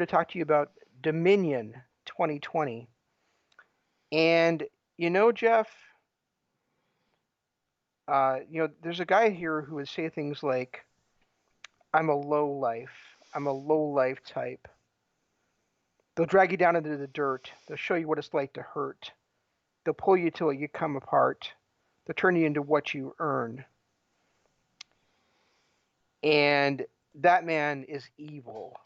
to talk to you about Dominion 2020. And Jeff, there's a guy here who would say things like, "I'm a low life. I'm a low life type. They'll drag you down into the dirt. They'll show you what it's like to hurt. They'll pull you till you come apart. They'll turn you into what you earn." And that man is Evil,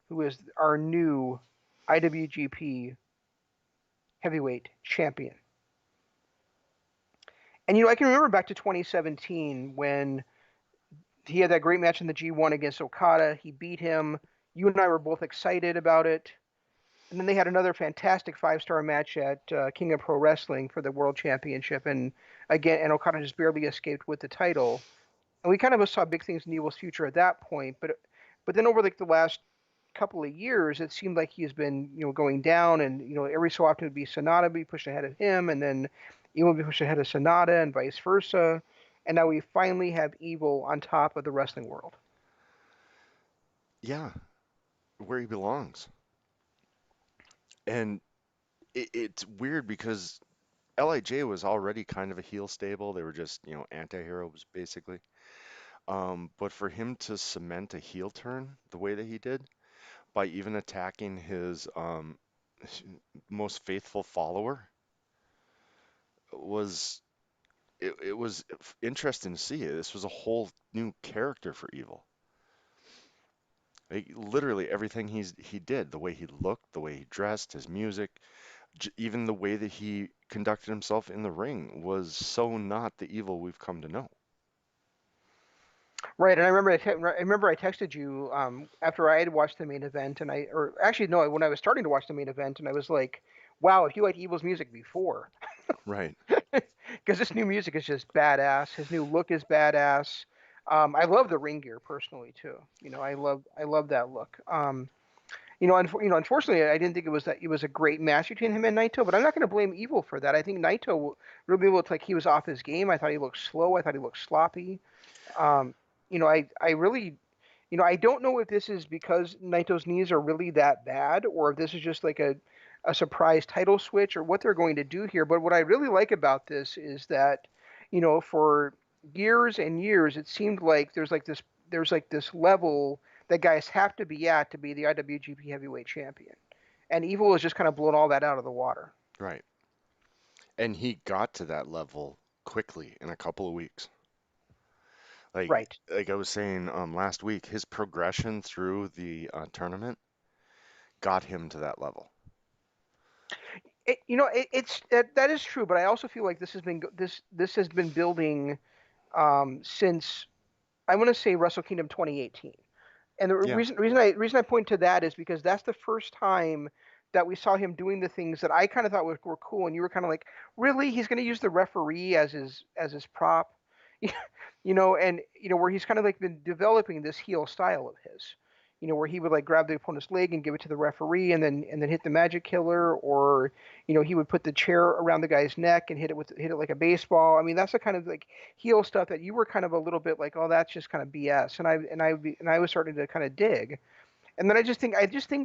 who is our new IWGP Heavyweight Champion. And I can remember back to 2017 when he had that great match in the G1 against Okada. He beat him. You and I were both excited about it. And then they had another fantastic 5-star match at King of Pro Wrestling for the World Championship. And Okada just barely escaped with the title. And we kind of saw big things in Evil's future at that point. But then over the last couple of years, it seemed like he's been going down. And every so often it would be Sonata be pushed ahead of him, and then Evil would be pushed ahead of Sonata, and vice versa. And now we finally have Evil on top of the wrestling world. Yeah, where he belongs. And it's weird because LIJ was already kind of a heel stable. They were just, anti-heroes basically. But for him to cement a heel turn the way that he did by even attacking his most faithful follower was it was interesting to see. This was a whole new character for Evil. Like, literally everything he did, the way he looked, the way he dressed, his music, even the way that he conducted himself in the ring was so not the Evil we've come to know. Right, and I remember I texted you after I had watched the main event, or actually no, when I was starting to watch the main event, and I was like, "Wow, if you liked Evil's music before," Right. because this new music is just badass. His new look is badass. I love the ring gear personally too. I love that look. Unfortunately, I didn't think it was a great match between him and Naito, but I'm not going to blame Evil for that. I think Naito really looked like he was off his game. I thought he looked slow. I thought he looked sloppy. Um, I really, I don't know if this is because Naito's knees are really that bad, or if this is just like a surprise title switch, or what they're going to do here. But what I really like about this is that, for years and years, it seemed like there's this level that guys have to be at to be the IWGP Heavyweight Champion, and Evil has just kind of blown all that out of the water. Right. And he got to that level quickly in a couple of weeks. Like Right. like I was saying last week, his progression through the tournament got him to that level. That is true, but I also feel like this has been building since I want to say Wrestle Kingdom 2018. And the Yeah. reason I point to that is because that's the first time that we saw him doing the things that I kind of thought were cool, and you were kind of like, really, he's going to use the referee as his prop, and where he's kind of like been developing this heel style of his, where he would like grab the opponent's leg and give it to the referee, and then hit the magic killer, or he would put the chair around the guy's neck and hit it like a baseball. I mean, that's the kind of like heel stuff that you were kind of a little bit like, oh, that's just kind of BS, and I was starting to kind of dig. And then I just think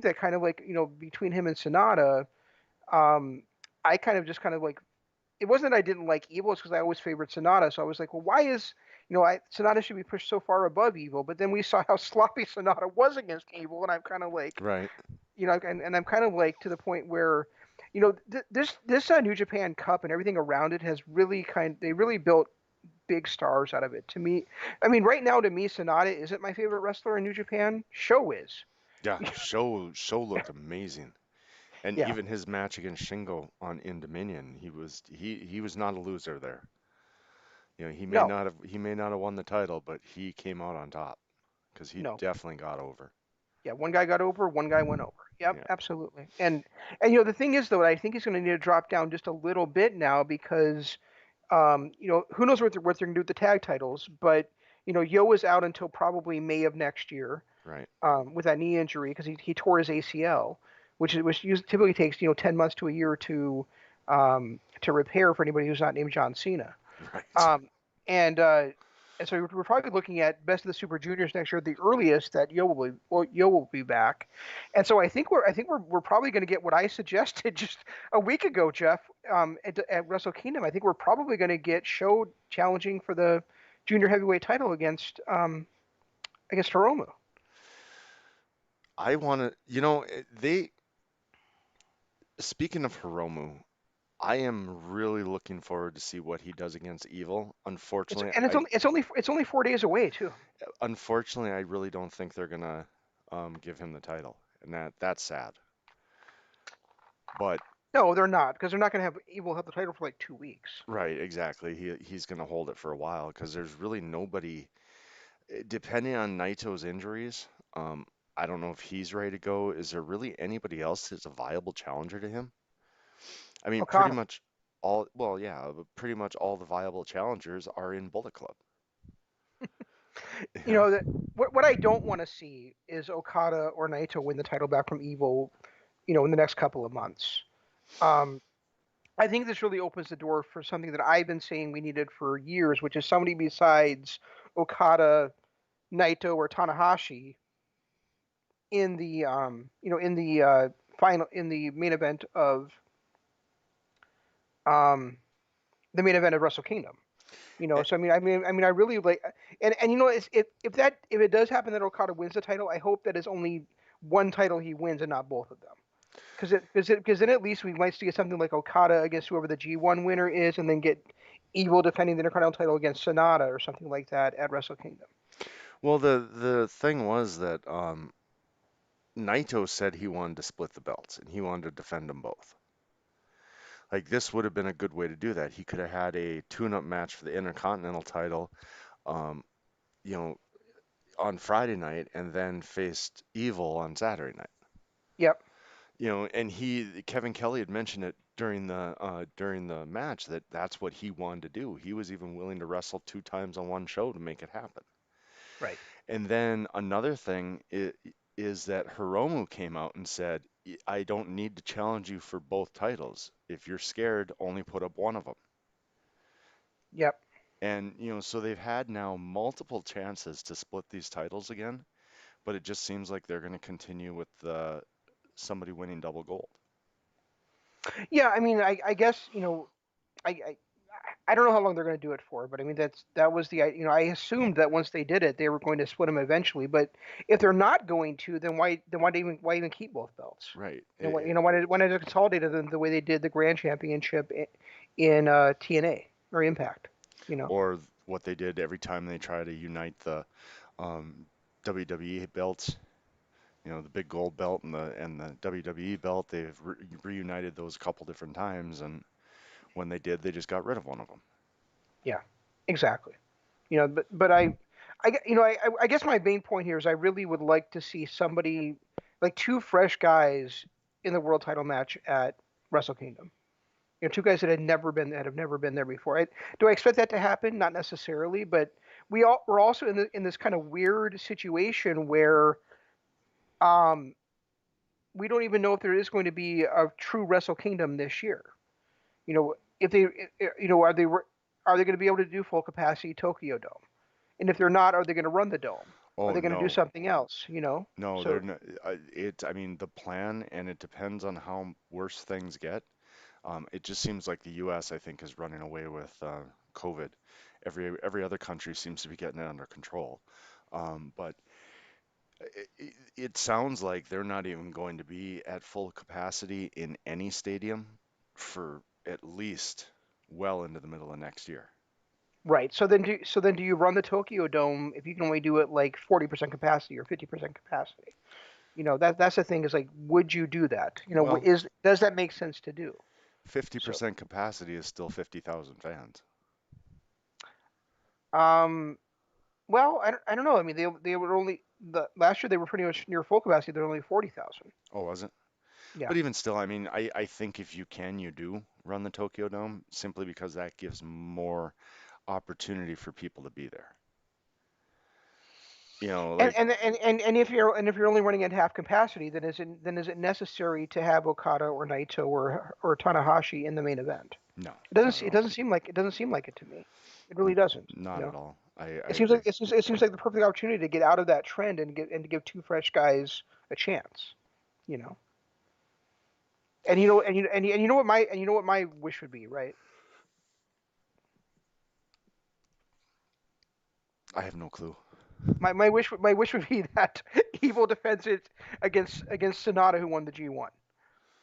that kind of like between him and Sonata, um, I kind of like, it wasn't that I didn't like Evil, it's because I always favored Sonata. So I was like, well, why is Sonata should be pushed so far above Evil? But then we saw how sloppy Sonata was against Evil, and I'm kind of like, Right. and I'm kind of like to the point where, this New Japan Cup and everything around it has really they really built big stars out of it. To me, I mean, right now to me, Sonata isn't my favorite wrestler in New Japan. Show is. Yeah, show looked amazing. And Yeah. even his match against Shingo on in Dominion, he was not a loser there. No. He may not have won the title, but he came out on top because he No. definitely got over. Yeah, one guy got over, one guy went over. Yep, Yeah. absolutely. And the thing is though, I think he's going to need to drop down just a little bit now because who knows what they're going to do with the tag titles, but Yo is out until probably May of next year Right. with that knee injury because he tore his ACL, which typically takes 10 months to a year to repair for anybody who's not named John Cena. Right. Um, and And so we're probably looking at Best of the Super Juniors next year, the earliest that Yo will be back. And so I think we're probably going to get what I suggested just a week ago, Jeff, at Wrestle Kingdom. I think we're probably going to get Show challenging for the junior heavyweight title against Hiromu. I want to, speaking of Hiromu, I am really looking forward to see what he does against Evil. It's and it's only 4 days away too. Unfortunately, I really don't think they're gonna give him the title, and that's sad. But No, they're not because they're not going to have Evil have the title for like 2 weeks. right, exactly, he's gonna hold it for a while because there's really nobody. Depending on Naito's injuries, I don't know if he's ready to go. Is there really anybody else that's a viable challenger to him? I mean, pretty Okada. much all, well, yeah, but pretty much all the viable challengers are in Bullet Club. You know that what I don't want to see is Okada or Naito win the title back from Evil, in the next couple of months. Um, I think this really opens the door for something that I've been saying we needed for years, which is somebody besides Okada, Naito, or Tanahashi in the final in um, the main event of Wrestle Kingdom. Eh, So I really like, and if it does happen that Okada wins the title, I hope that it's only one title he wins and not both of them. Because then at least we might see something like Okada against whoever the G1 winner is, and then get Evil defending the Intercontinental title against Sonata or something like that at Wrestle Kingdom. well, the thing was that Naito said he wanted to split the belts and he wanted to defend them both. Like this would have been a good way to do that. He could have had a tune-up match for the Intercontinental title, um, you know, on Friday night, and then faced Evil on Saturday night. Yep. And Kevin Kelly had mentioned it during the match that that's what he wanted to do. He was even willing to wrestle two times on one show to make it happen. Right. And then another thing is that Hiromu came out and said, I don't need to challenge you for both titles. If you're scared, only put up one of them. Yep. And, so they've had now multiple chances to split these titles again, but it just seems like they're going to continue with somebody winning double gold. Yeah. I guess I I don't know how long they're going to do it for, but that was I assumed that once they did it, they were going to split them eventually. But if they're not going to, then why even keep both belts? Right. Why not consolidate them the way they did the Grand Championship in TNA or Impact? You know. Or what they did every time they try to unite the um, WWE belts, the big gold belt and the WWE belt. They've reunited those a couple different times, and when they did, they just got rid of one of them. Yeah. Exactly. I guess my main point here is I really would like to see somebody like two fresh guys in the world title match at Wrestle Kingdom. Two guys that have never been there before. Do I expect that to happen? Not necessarily, but we're also in this kind of weird situation where um we don't even know if there is going to be a true Wrestle Kingdom this year. If they are they going to be able to do full capacity Tokyo Dome? And if they're not, are they going to run the dome? Are Oh they going to do no, something else? no, they're So not. I mean, the plan, and it depends on how worse things get. It just seems like the U.S., I think, is running away with COVID. Every other country seems to be getting it under control. But it sounds like they're not even going to be at full capacity in any stadium for at least well into the middle of next year. right. So then do you run the Tokyo Dome if you can only do it like 40% capacity or 50% capacity? That's the thing is like, would you do that? Well, Does that make sense to do? So 50% capacity is still 50,000 fans. um well I don't know. They were only the last year they were pretty much near full capacity. They're only 40,000. Oh, was it? Yeah. But even still, I mean, I think if you can, you do run the Tokyo Dome simply because that gives more opportunity for people to be there. And Like, if you're only running at half capacity, then is it necessary to have Okada or Naito or Tanahashi in the main event? no, It doesn't not at se- it all. doesn't seem like it to me. It really doesn't. Not at all. I It seems agree. like it seems like the perfect opportunity to get out of that trend and to give two fresh guys a chance. You know, and you know what my wish would be, right? I have no clue. My wish would be that Evil defends it against Sonata, who won the G1.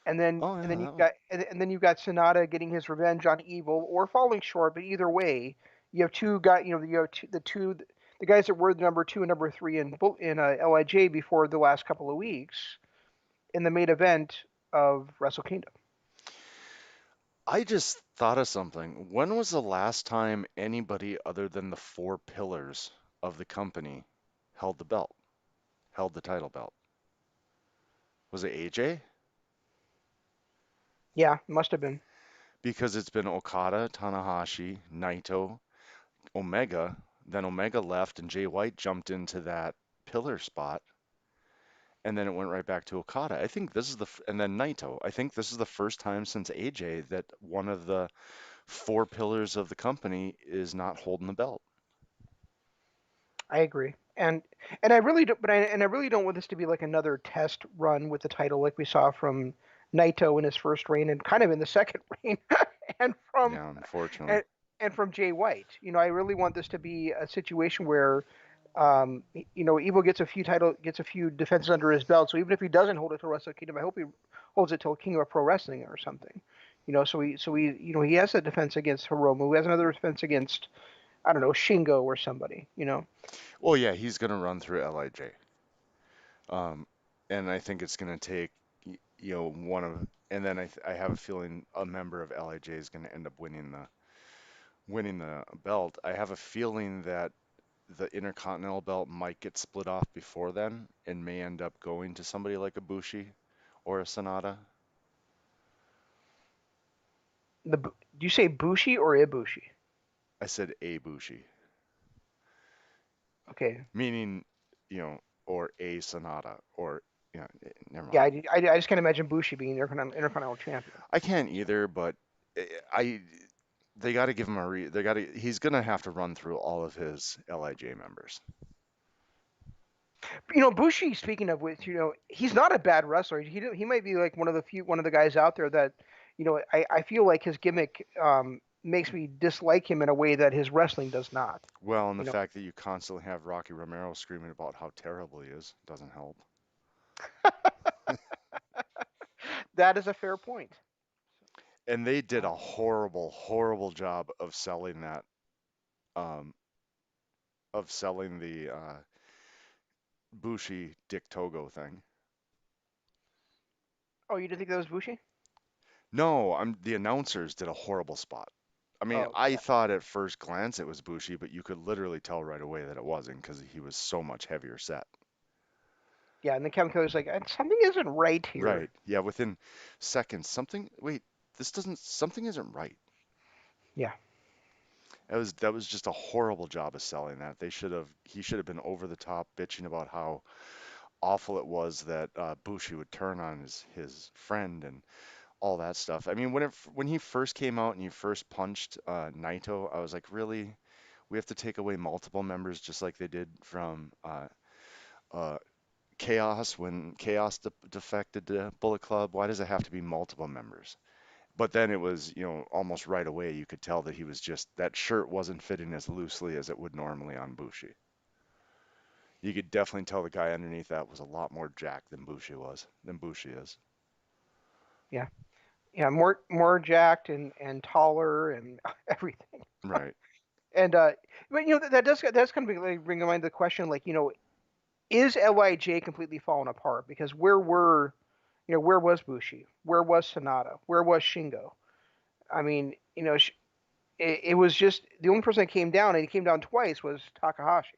and then Oh and then yeah, you that one. got and then you got Sonata getting his revenge on Evil or falling short, but either way, you have two guys. You have the guys that were the number two and number three in Lij before the last couple of weeks in the main event of Wrestle Kingdom. I just thought of something. When was the last time anybody other than the four pillars of the company held the belt, held the title belt? Was it AJ? Yeah, must have been. Because it's been Okada, Tanahashi, Naito, Omega. Then Omega left and Jay White jumped into that pillar spot, and then it went right back to Okada. I think this is and then Naito. I think this is the first time since AJ that one of the four pillars of the company is not holding the belt. I agree, and I really do, I really don't want this to be like another test run with the title like we saw from Naito in his first reign and kind of in the second reign, and from Yeah, unfortunately. and, and from Jay White. I really want this to be a situation where, Evil gets a few defenses under his belt. So even if he doesn't hold it till Wrestle Kingdom, I hope he holds it till King of Pro Wrestling or something. He has a defense against Hiromu. He has another defense against I don't know Shingo or somebody. Well, yeah, he's gonna run through Lij. And I think it's gonna take one of, and then I have a feeling a member of Lij is gonna end up winning the belt. I have a feeling that the Intercontinental belt might get split off before then and may end up going to somebody like a Bushi or a Sonata. Do you say Bushi or Ibushi? I said a Bushi, Okay. meaning, or a Sonata, or, never Yeah, mind. I just can't imagine Bushi being the Intercontinental Champion. I can't either, but I they got to give him he's gonna have to run through all of his Lij members. Bushi. Speaking of which, he's not a bad wrestler. He might be like one of the guys out there that, I feel like his gimmick makes me dislike him in a way that his wrestling does not. Well, and the You know, fact that you constantly have Rocky Romero screaming about how terrible he is doesn't help. that is a fair point. And they did Uh, a horrible, horrible job um, of selling the Bushi Dick Togo thing. oh, you didn't think that was Bushi? No, the announcers did a horrible spot. I mean, Oh, I yeah, thought at first glance it was Bushi, but you could literally tell right away that it wasn't because he was so much heavier set. yeah. And then Kevin Kelly's like, something isn't right here. Right. Yeah, within seconds, wait, something isn't right. Yeah, That was just a horrible job of selling that. He should have been over the top bitching about how awful it was that Bushi would turn on his friend and all that stuff. I mean, when he first came out and he first punched Naito, I was like, really? We have to take away multiple members just like they did from uh, Chaos when Chaos defected to Bullet Club. Why does it have to be multiple members? But then it was, almost right away you could tell that he was just that shirt wasn't fitting as loosely as it would normally on Bushi. You could definitely tell the guy underneath that was a lot more jacked than Bushi is. yeah, yeah. More jacked and taller and everything. Right. And but that's kind of bring to mind the question, like, is Lij completely fallen apart? Because where was Bushi? Where was Sonata? Where was Shingo? I mean, it was just the only person that came down, and he came down twice, was Takahashi.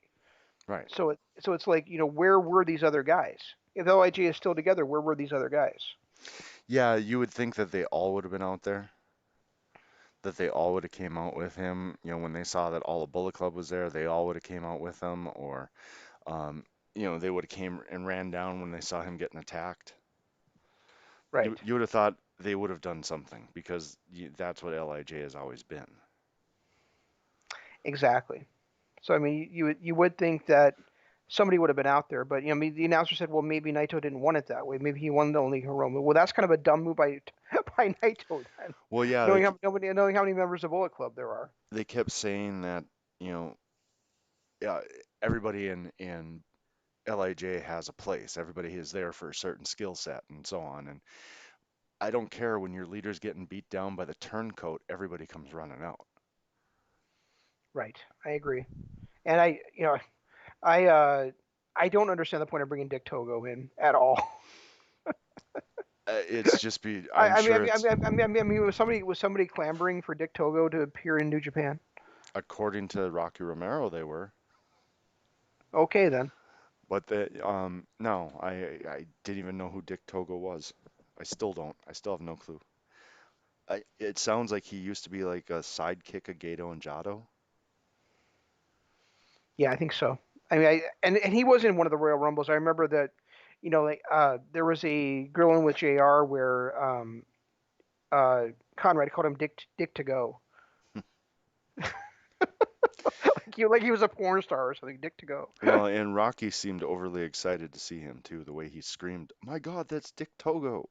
Right. So it's like, where were these other guys? If Lij is still together, where were these other guys? Yeah, you would think that they all would have been out there, that they all would have came out with him. When they saw that all the Bullet Club was there, they all would have came out with him, or um, they would have came and ran down when they saw him getting attacked. You Right. you would have thought they would have done something because that's what Lij has always been. Exactly. So I mean, you would think that somebody would have been out there, but I mean, the announcer said, well, maybe Naito didn't want it that way. Maybe he wanted only Hiromu. Well, that's kind of a dumb move by by Naito then, Well, yeah, knowing how many members of Bullet Club there are. they kept saying that, you know, yeah, everybody in Lij has a place. Everybody is there for a certain skill set and so on. And I don't care when your leader's getting beat down by the turncoat, everybody comes running out. Right, I agree, and I uh, I don't understand the point of bringing Dick Togo in at all. It's just be, I'm sure it's Was somebody clamoring for Dick Togo to appear in New Japan? according to Rocky Romero they were, Okay then. but no, I didn't even know who Dick Togo was. I still don't. I still have no clue. It sounds like he used to be like a sidekick of Gato and Jado. Yeah, I think so. I mean, and he was in one of the Royal Rumbles. I remember that, there was a grilling with Jr. where uh, Conrad called him Dick to go, like he was a porn star or something. Dick to go. Well, and Rocky seemed overly excited to see him too, the way he screamed, "My God, that's Dick Togo!"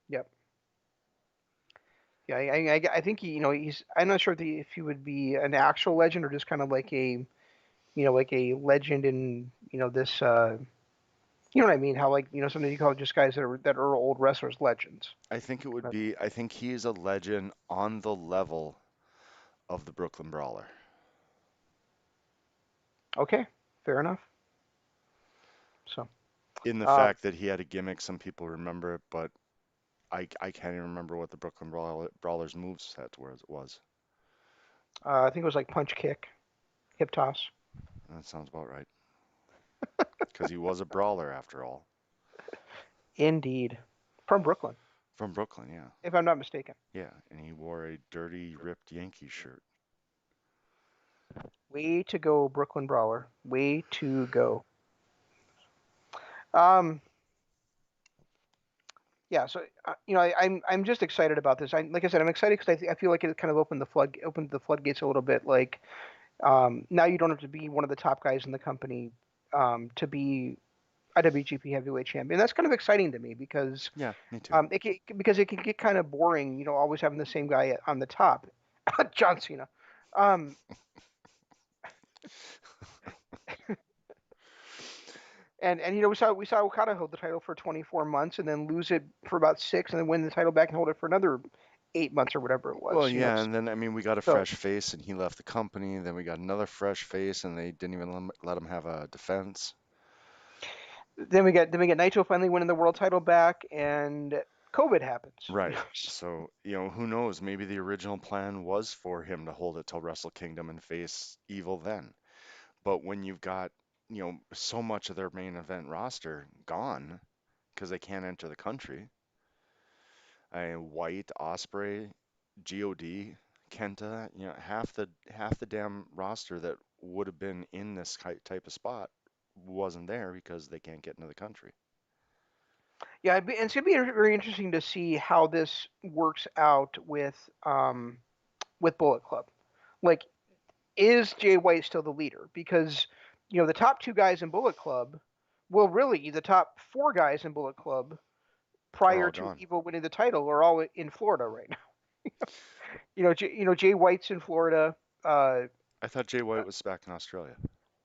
Yep. Yeah, I think he's. I'm not sure if he would be an actual legend or just kind of like like a legend in this. You know what I mean? How like sometimes you call just guys that are old wrestlers legends. I think it would be. I think he is a legend on the level of the Brooklyn Brawler. Okay, fair enough. So, In the uh, fact that he had a gimmick, some people remember it, but I can't even remember what the Brawler's moveset was. I think it was like punch kick, hip toss. That sounds about right. Because he was a brawler after all. Indeed, from Brooklyn, From Brooklyn, yeah. if I'm not mistaken. Yeah, and he wore a dirty, ripped Yankee shirt. Way to go, Brooklyn Brawler. Way to go. Um, yeah. So I'm just excited about this. Like I said, I'm excited because I feel like it kind of opened the floodgates a little bit. Like now you don't have to be one of the top guys in the company to be IWGP Heavyweight Champion. That's kind of exciting to me because Yeah, me too. it can get kind of boring, always having the same guy on the top, John Cena. Um, and we saw Okada hold the title for 24 months and then lose it for about 6 and then win the title back and hold it for another 8 months or whatever it Well, was. yeah, and then I mean we got a So fresh face and he left the company. Then we got another fresh face and they didn't even let him have a defense. then we get Naito finally winning the world title back and COVID happens. Right. So, who knows? Maybe the original plan was for him to hold it till Wrestle Kingdom and face Evil then. But when you've got, so much of their main event roster gone because they can't enter the country, White, Osprey, God, Kenta, half the damn roster that would have been in this type of spot wasn't there because they can't get into the country. Yeah, and it's gonna be very interesting to see how this works out with Bullet Club. Like, is Jay White still the leader? Because the top two guys in Bullet Club, well, really the top four guys in Bullet Club Are prior all to gone. Evil winning the title are all in Florida right now. Jay White's in Florida. Uh, I thought Jay White was back in Australia.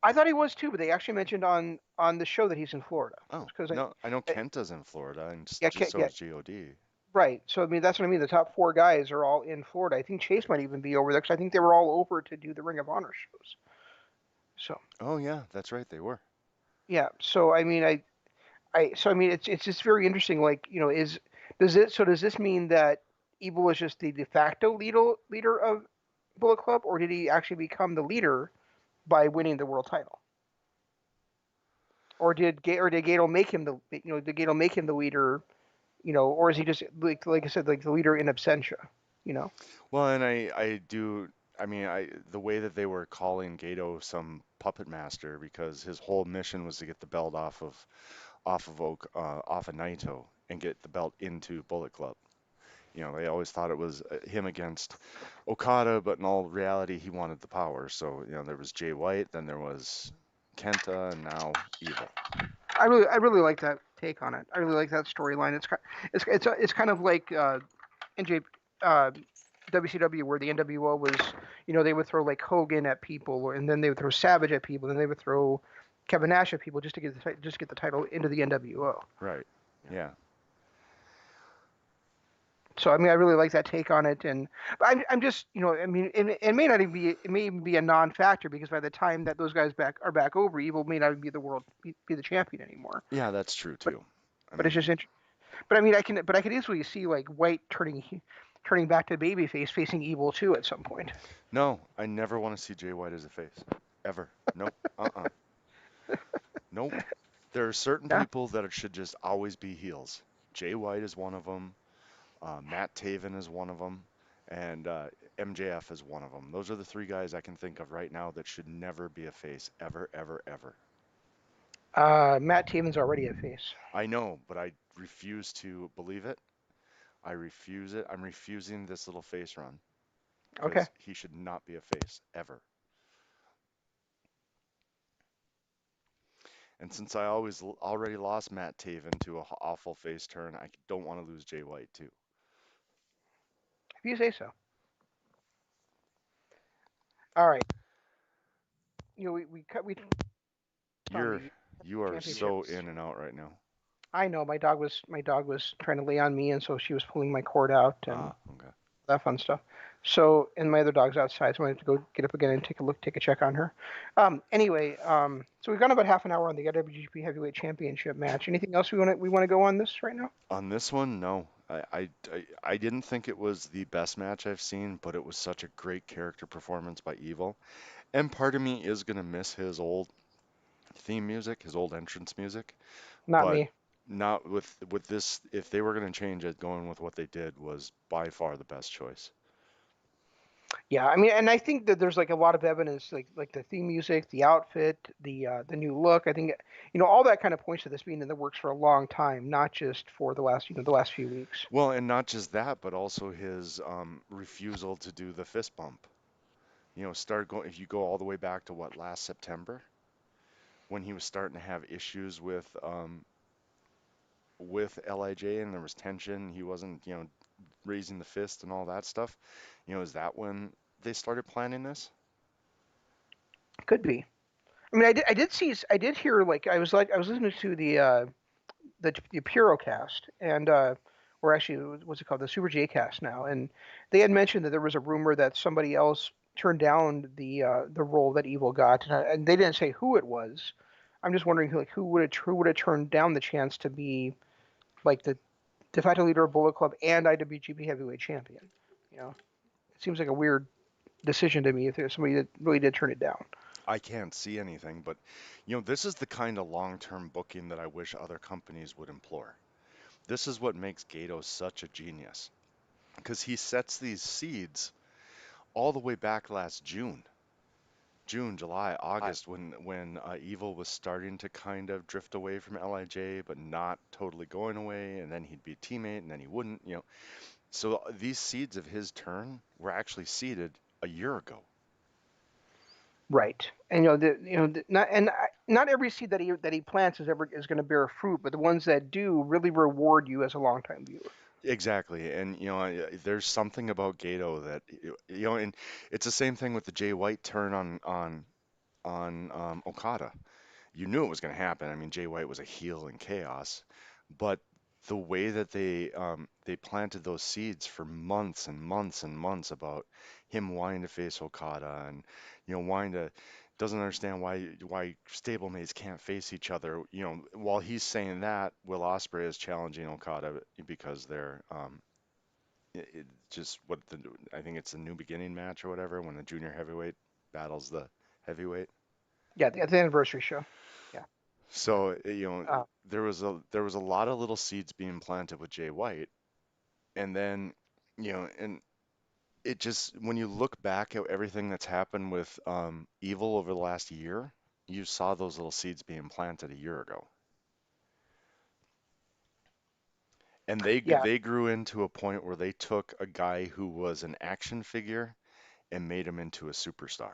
I thought he was too, but they actually mentioned on the show that he's in Florida. Oh, Because no, I know I Kenta's in Florida, and yeah, just so yeah, is God. right. So I mean, that's what I mean. The top four guys are all in Florida. I think Chase might even be over there because I think they were all over to do the Ring of Honor shows. So Oh, yeah, that's right, they were. yeah. So I mean, so I mean, it's just very interesting. Like, does this mean that Evil was just the de facto leader of Bullet Club, or did he actually become the leader by winning the world title? Or did Gato make him did Gato make him the leader? Or is he just like I said, like the leader in absentia? You know. Well, and I mean, the way that they were calling Gato some puppet master because his whole mission was to get the belt off of Naito and get the belt into Bullet Club. They always thought it was him against Okada, but in all reality, he wanted the power. So, there was Jay White, then there was Kenta, and now Evil. I really like that take on it. I really like that storyline. It's kind of like NJ uh, WCW where the NWO was, they would throw like Hogan at people, and then they would throw Savage at people, and then they would throw Kevin Nash at people just to get the title into the NWO. Right. Yeah. So I mean, I really like that take on it, and but I'm just, I mean, it may not even be, it may even be a non-factor because by the time that those guys are back over, Evil may not be be the champion anymore. Yeah, that's true But too. I but it's mean, just interesting. But I mean, I could easily see like White turning back to babyface, facing Evil too at some point. no, I never want to see Jay White as a face. Ever. Nope. Uh-uh. Nope. There are certain Yeah. people that should just always be heels. Jay White is one of them. Matt Taven is one of them. And MJF is one of them. Those are the three guys I can think of right now that should never be a face. Ever, ever, ever. Matt Taven's already a face. I know, but I refuse to believe it. I refuse it. I'm refusing this little face run Okay. because he should not be a face ever. And since I already lost Matt Taven to a awful face turn, I don't want to lose Jay White too. If you say so. All right. We touched on You're the you are so championships. in and out right now. I know my dog was trying to lay on me, and so she was pulling my cord out and Ah, okay. that fun stuff. So, and my other dog's outside, so I have to go get up again and take a check on her. Anyway, so we've gone about half an hour on the IWGP Heavyweight Championship match. Anything else we want to go on this right now? On this one, no. I didn't think it was the best match I've seen, but it was such a great character performance by Evil. And part of me is gonna miss his old theme music, his old entrance music, Not but me. not with this. If they were gonna change it, going with what they did was by far the best choice. Yeah, I mean, and I think that there's like a lot of evidence, like the theme music, the outfit, the new look. I think all that kind of points to this being in the works for a long time, not just for the last few weeks. Well, and not just that, but also his refusal to do the fist bump. Start going if you go all the way back to what last September when he was starting to have issues with Lij and there was tension. He wasn't raising the fist and all that stuff. Is that when they started planning this? Could be. I mean, I did hear like I was listening to the Purocast and or actually what's it called, the Super J Cast now, and they had mentioned that there was a rumor that somebody else turned down the role that Evil got, and they didn't say who it was. I'm just wondering who would have turned down the chance to be like the de facto leader of Bullet Club and IWGP Heavyweight Champion. You know, it seems like a weird decision to me if there's somebody that really did turn it down. I can't see anything, but this is the kind of long-term booking that I wish other companies would employ. This is what makes Gato such a genius because he sets these seeds all the way back last June, July, August, when Evil was starting to kind of drift away from Lij, but not totally going away, and then he'd be a teammate, and then he wouldn't. So these seeds of his turn were actually seeded a year ago. Right, and not every seed that he plants is going to bear fruit, but the ones that do really reward you as a longtime viewer. Exactly, and there's something about Gato that and it's the same thing with the Jay White turn on Okada. You knew it was going to happen. I mean, Jay White was a heel in chaos, but the way that they planted those seeds for months and months and months about him wanting to face Okada and wanting to doesn't understand why stablemates can't face each other. While he's saying that, Will Ospreay is challenging Okada because they're it just what the I think it's the new beginning match or whatever when the junior heavyweight battles the heavyweight. Yeah, the anniversary show. Yeah. So, Uh, there was a lot of little seeds being planted with Jay White, and then, and it just when you look back at everything that's happened with Evil over the last year, you saw those little seeds being planted a year ago. And they Yeah, they grew into a point where they took a guy who was an action figure and made him into a superstar.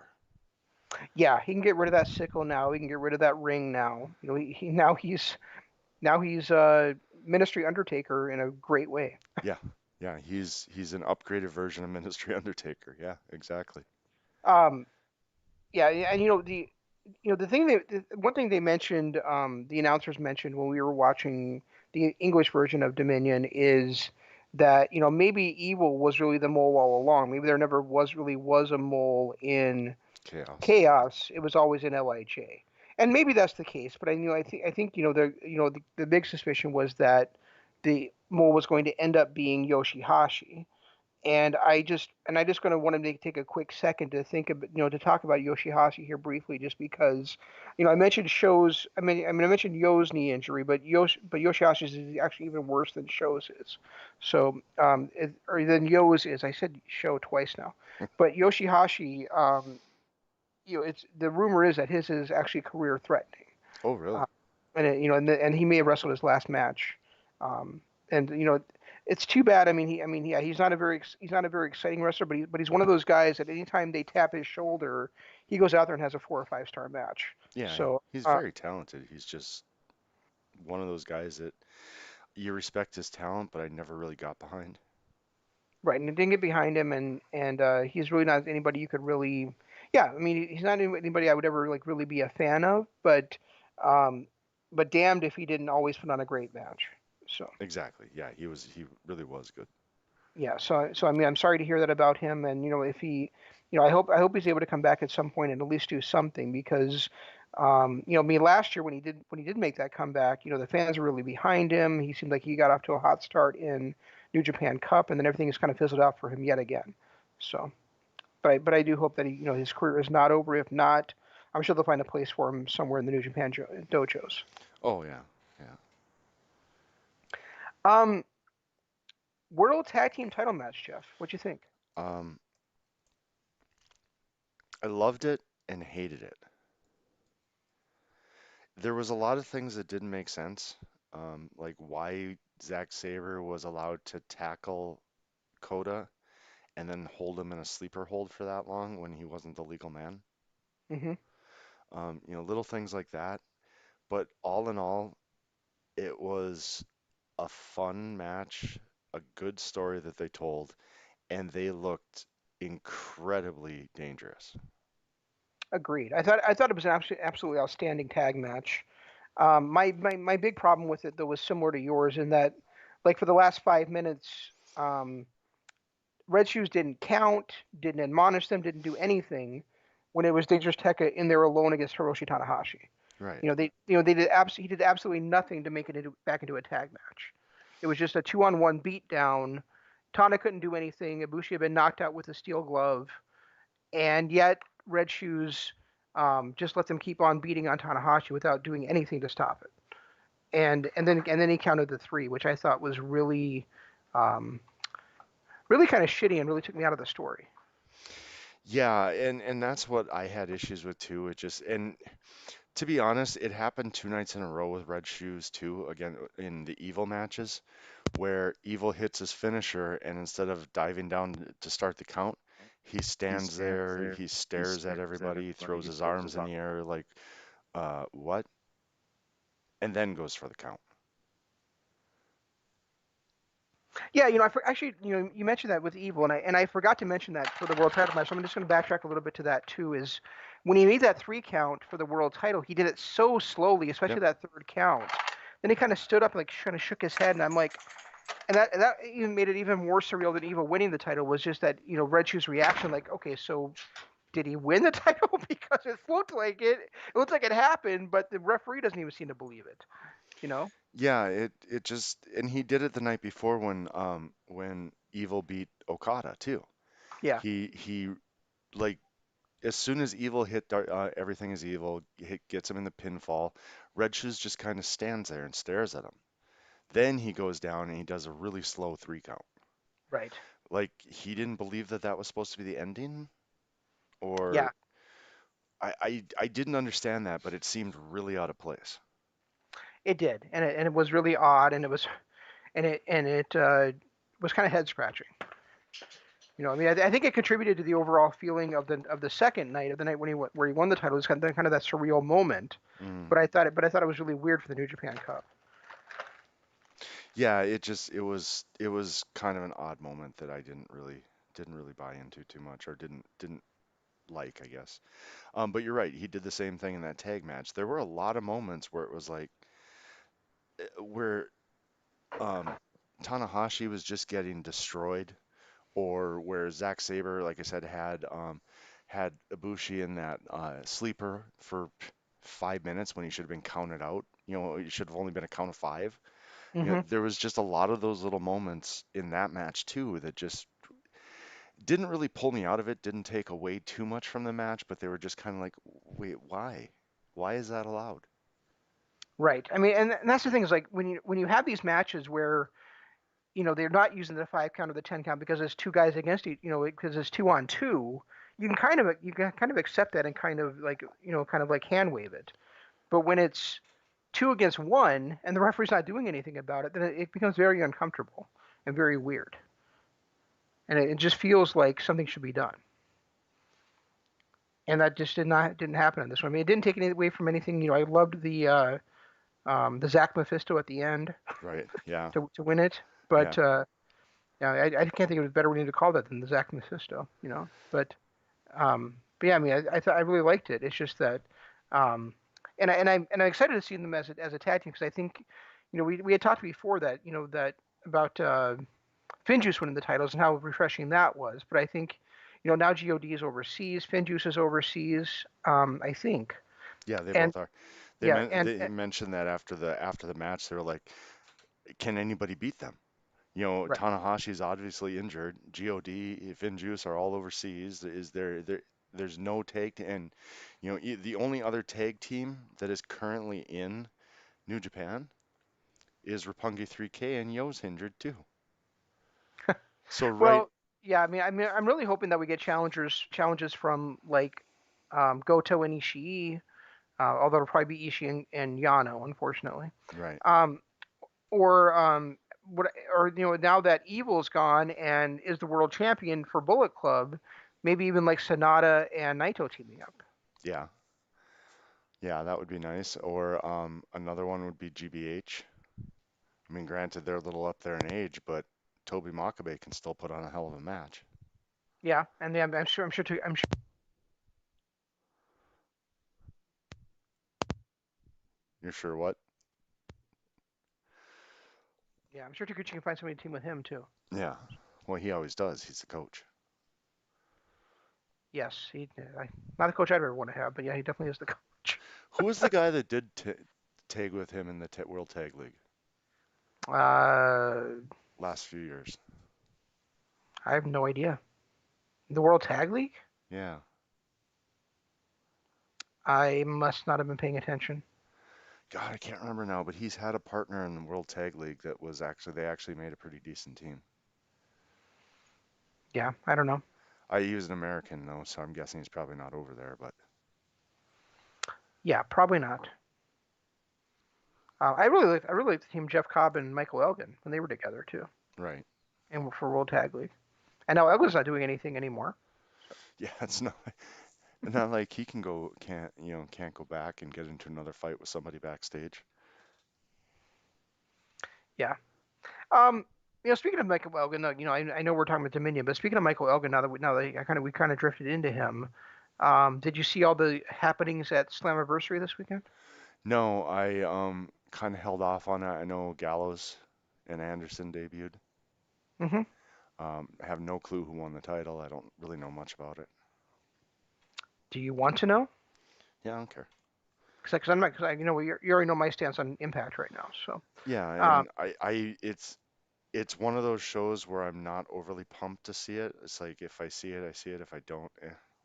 yeah, he can get rid of that sickle now. He can get rid of that ring now. Now he's Ministry Undertaker in a great way. Yeah. Yeah, he's an upgraded version of Ministry Undertaker. Yeah, exactly. Um, yeah, and the thing one thing they mentioned, the announcers mentioned when we were watching the English version of Dominion is that maybe Evil was really the mole all along. Maybe there never was a mole in Chaos. Chaos. It was always in Lij, and maybe that's the case. But I think the big suspicion was that the mole was going to end up being Yoshihashi. And I just going to want to take a quick second to think about, to talk about Yoshihashi here briefly, just because, I mentioned Sho's, I mentioned Yo's knee injury, but Yoshihashi's is actually even worse than Sho's is. So, or than Yo's is. I said Sho twice now, but Yoshihashi, it's the rumor is that his is actually career threatening. Oh, really? Uh, and and he may have wrestled his last match. Um, and it's too bad. Yeah, he's not a very exciting wrestler, but he's one of those guys that anytime they tap his shoulder, he goes out there and has a 4 or 5 star match. Yeah, So he's very talented. He's just one of those guys that you respect his talent, but I never really got behind. right, and it didn't get behind him, and he's really not anybody you could really, yeah. He's not anybody I would ever like really be a fan of, um, but damned if he didn't always put on a great match. So. Exactly. Yeah, he really was good. Yeah, so I'm sorry to hear that about him, and if he, I hope he's able to come back at some point and at least do something because, last year when he did make that comeback, the fans were really behind him. He seemed like he got off to a hot start in New Japan Cup, and then everything has kind of fizzled out for him yet again. So, but I do hope that his career is not over. If not, I'm sure they'll find a place for him somewhere in the New Japan dojos. Oh yeah, yeah. Um, World Tag Team Title match, Jeff. What do you think? Um, I loved it and hated it. There was a lot of things that didn't make sense, like why Zack Sabre was allowed to tackle Coda and then hold him in a sleeper hold for that long when he wasn't the legal man. Hmm. Little things like that. But all in all, it was a fun match, a good story that they told, and they looked incredibly dangerous. Agreed. I thought it was an absolutely outstanding tag match. My big problem with it though was similar to yours in that, like for the last 5 minutes, um, Red Shoes didn't count, didn't admonish them, didn't do anything when it was Dangerous Tech in there alone against Hiroshi Tanahashi. Right. They he did absolutely nothing to make it back into a tag match. It was just a 2-on-1 beatdown. Tana couldn't do anything. Ibushi had been knocked out with a steel glove, and yet Red Shoes just let them keep on beating on Tanahashi without doing anything to stop it. And then he counted the three, which I thought was um, really kind of shitty and really took me out of the story. Yeah, and that's what I had issues with too. It just and to be honest, it happened 2 nights in a row with Red Shoes too, again in the Evil matches, where Evil hits his finisher and instead of diving down to start the count, he stands there, he stares at everybody, throws his arms in the air like, what? And then goes for the count. Yeah, actually, you mentioned that with Evil, and I forgot to mention that for the world title match. So I'm just going to backtrack a little bit to that too. Is when he made that 3 count for the world title, he did it so slowly, especially Yep. that third count. Then he kind of stood up and like kind of shook his head, and I'm like, and that even made it even more surreal than Evil winning the title was just that Red Shoe's reaction, like, okay, so did he win the title? Because it looked like it. It looked like it happened, but the referee doesn't even seem to believe it. You know? Yeah, it just and he did it the night before when Evil beat Okada too. Yeah. He like as soon as Evil hit Everything is Evil, gets him in the pinfall, Red Shoes just kind of stands there and stares at him. Then he goes down and he does a really slow 3 count. Right. Like he didn't believe that that was supposed to be the ending, Yeah. or I didn't understand that, but it seemed really out of place. It did, and it was really odd, and and it was kind of head scratching. I mean, I think it contributed to the overall feeling of the second night, of the night where he won the title. It was kind of that surreal moment. Mm. But I thought it was really weird for the New Japan Cup. Yeah, it was kind of an odd moment that I didn't really buy into too much, or didn't like, I guess. But you're right, he did the same thing in that tag match. There were a lot of moments where it was like where um Tanahashi was just getting destroyed, or where Zack Sabre, like I said, had Ibushi in that sleeper for 5 minutes when he should have been counted out. It should have only been a count of five. Hmm. There was just a lot of those little moments in that match too that just didn't really pull me out of it, didn't take away too much from the match, but they were just kind of like, wait, why? Why is that allowed? Right. I mean, and that's the thing is like when you have these matches where they're not using the 5 count or the 10 count because it's two guys against each, because it's 2 on 2. You can kind of accept that and kind of like hand wave it. But when it's 2 against 1 and the referee's not doing anything about it, then it becomes very uncomfortable and very weird, and it just feels like something should be done. And that just didn't happen in this one. I mean, it didn't take any away from anything. I loved the Zach Mephisto at the end Right? Yeah. to win it, Yeah. but yeah, I can't think of a better way to call that than the Zach Mephisto. But yeah, I mean, I thought I really liked it. It's just that, um, and I'm excited to see them as a tag team because I think, we had talked before that that about Finjuice winning the titles and how refreshing that was. But I think, now God is overseas, Finjuice is overseas, I think, Yeah, they and both are. They yeah, meant they mentioned that after the match, they were like, can anybody beat them? right. Tanahashi's obviously injured. God, Finn Juice are all overseas. There's no tag, and the only other tag team that is currently in New Japan is Roppongi 3K, and Yo's injured too. So right, Well, yeah, I mean, I'm really hoping that we get challenges from like Goto and Ishii, although it'll probably be Ishii and Yano, unfortunately. right. Um, or now that Evil's gone and is the world champion for Bullet Club, maybe even like Sonata and Naito teaming up. Yeah, yeah, that would be nice. Or another one would be GBH. I mean, granted, they're a little up there in age, but Toby Makabe can still put on a hell of a match. Yeah, and then I'm sure You're sure what? yeah, I'm sure Taguchi can find somebody to team with him too. Yeah. Well, he always does. He's the coach. Yes, not the coach I'd ever want to have, but yeah, he definitely is the coach. Who was the guy that did tag with him in the World Tag League Uh, last few years? I have no idea. The World Tag League? Yeah. I must not have been paying attention. God, I can't remember now, but he's had a partner in the World Tag League that was they actually made a pretty decent team. Yeah, I don't know. He was an American though, so I'm guessing he's probably not over there, but Yeah, probably not. I really liked the team Jeff Cobb and Michael Elgin when they were together too, right. and for World Tag League. And now Elgin's not doing anything anymore. Yeah, it's not like he can't go back and get into another fight with somebody backstage. Yeah. Speaking of Michael Elgin, I know we're talking about Dominion, but speaking of Michael Elgin, now that we kind of drifted into him, did you see all the happenings at Slammiversary this weekend? No, I kind of held off on it. I know Gallows and Anderson debuted. Mm-hmm. I have no clue who won the title. I don't really know much about it. Do you want to know? Yeah, I don't care. Because I'm not, because you already know my stance on Impact right now. So, Yeah, um, and it's one of those shows where I'm not overly pumped to see it. It's like if I see it, I see it. If I don't,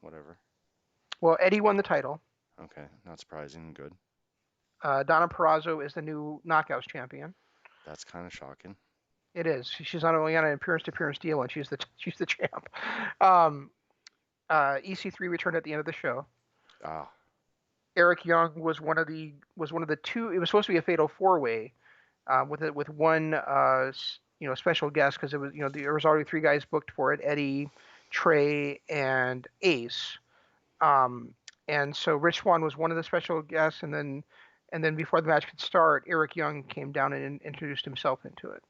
whatever. well, Eddie won the title. Okay, not surprising. Good. Donna Perrazzo is the new Knockouts champion. That's kind of shocking. It is. She's not only on an appearance-to-appearance deal, and she's the champ. Um, EC3 returned at the end of the show. Ah, Eric Young was one of the two. It was supposed to be a fatal four-way. with one special guest, because it was there was already three guys booked for it: Eddie, Trey, and Ace. Um, and so Rich Swann was one of the special guests, and then before the match could start, Eric Young came down and introduced himself into it.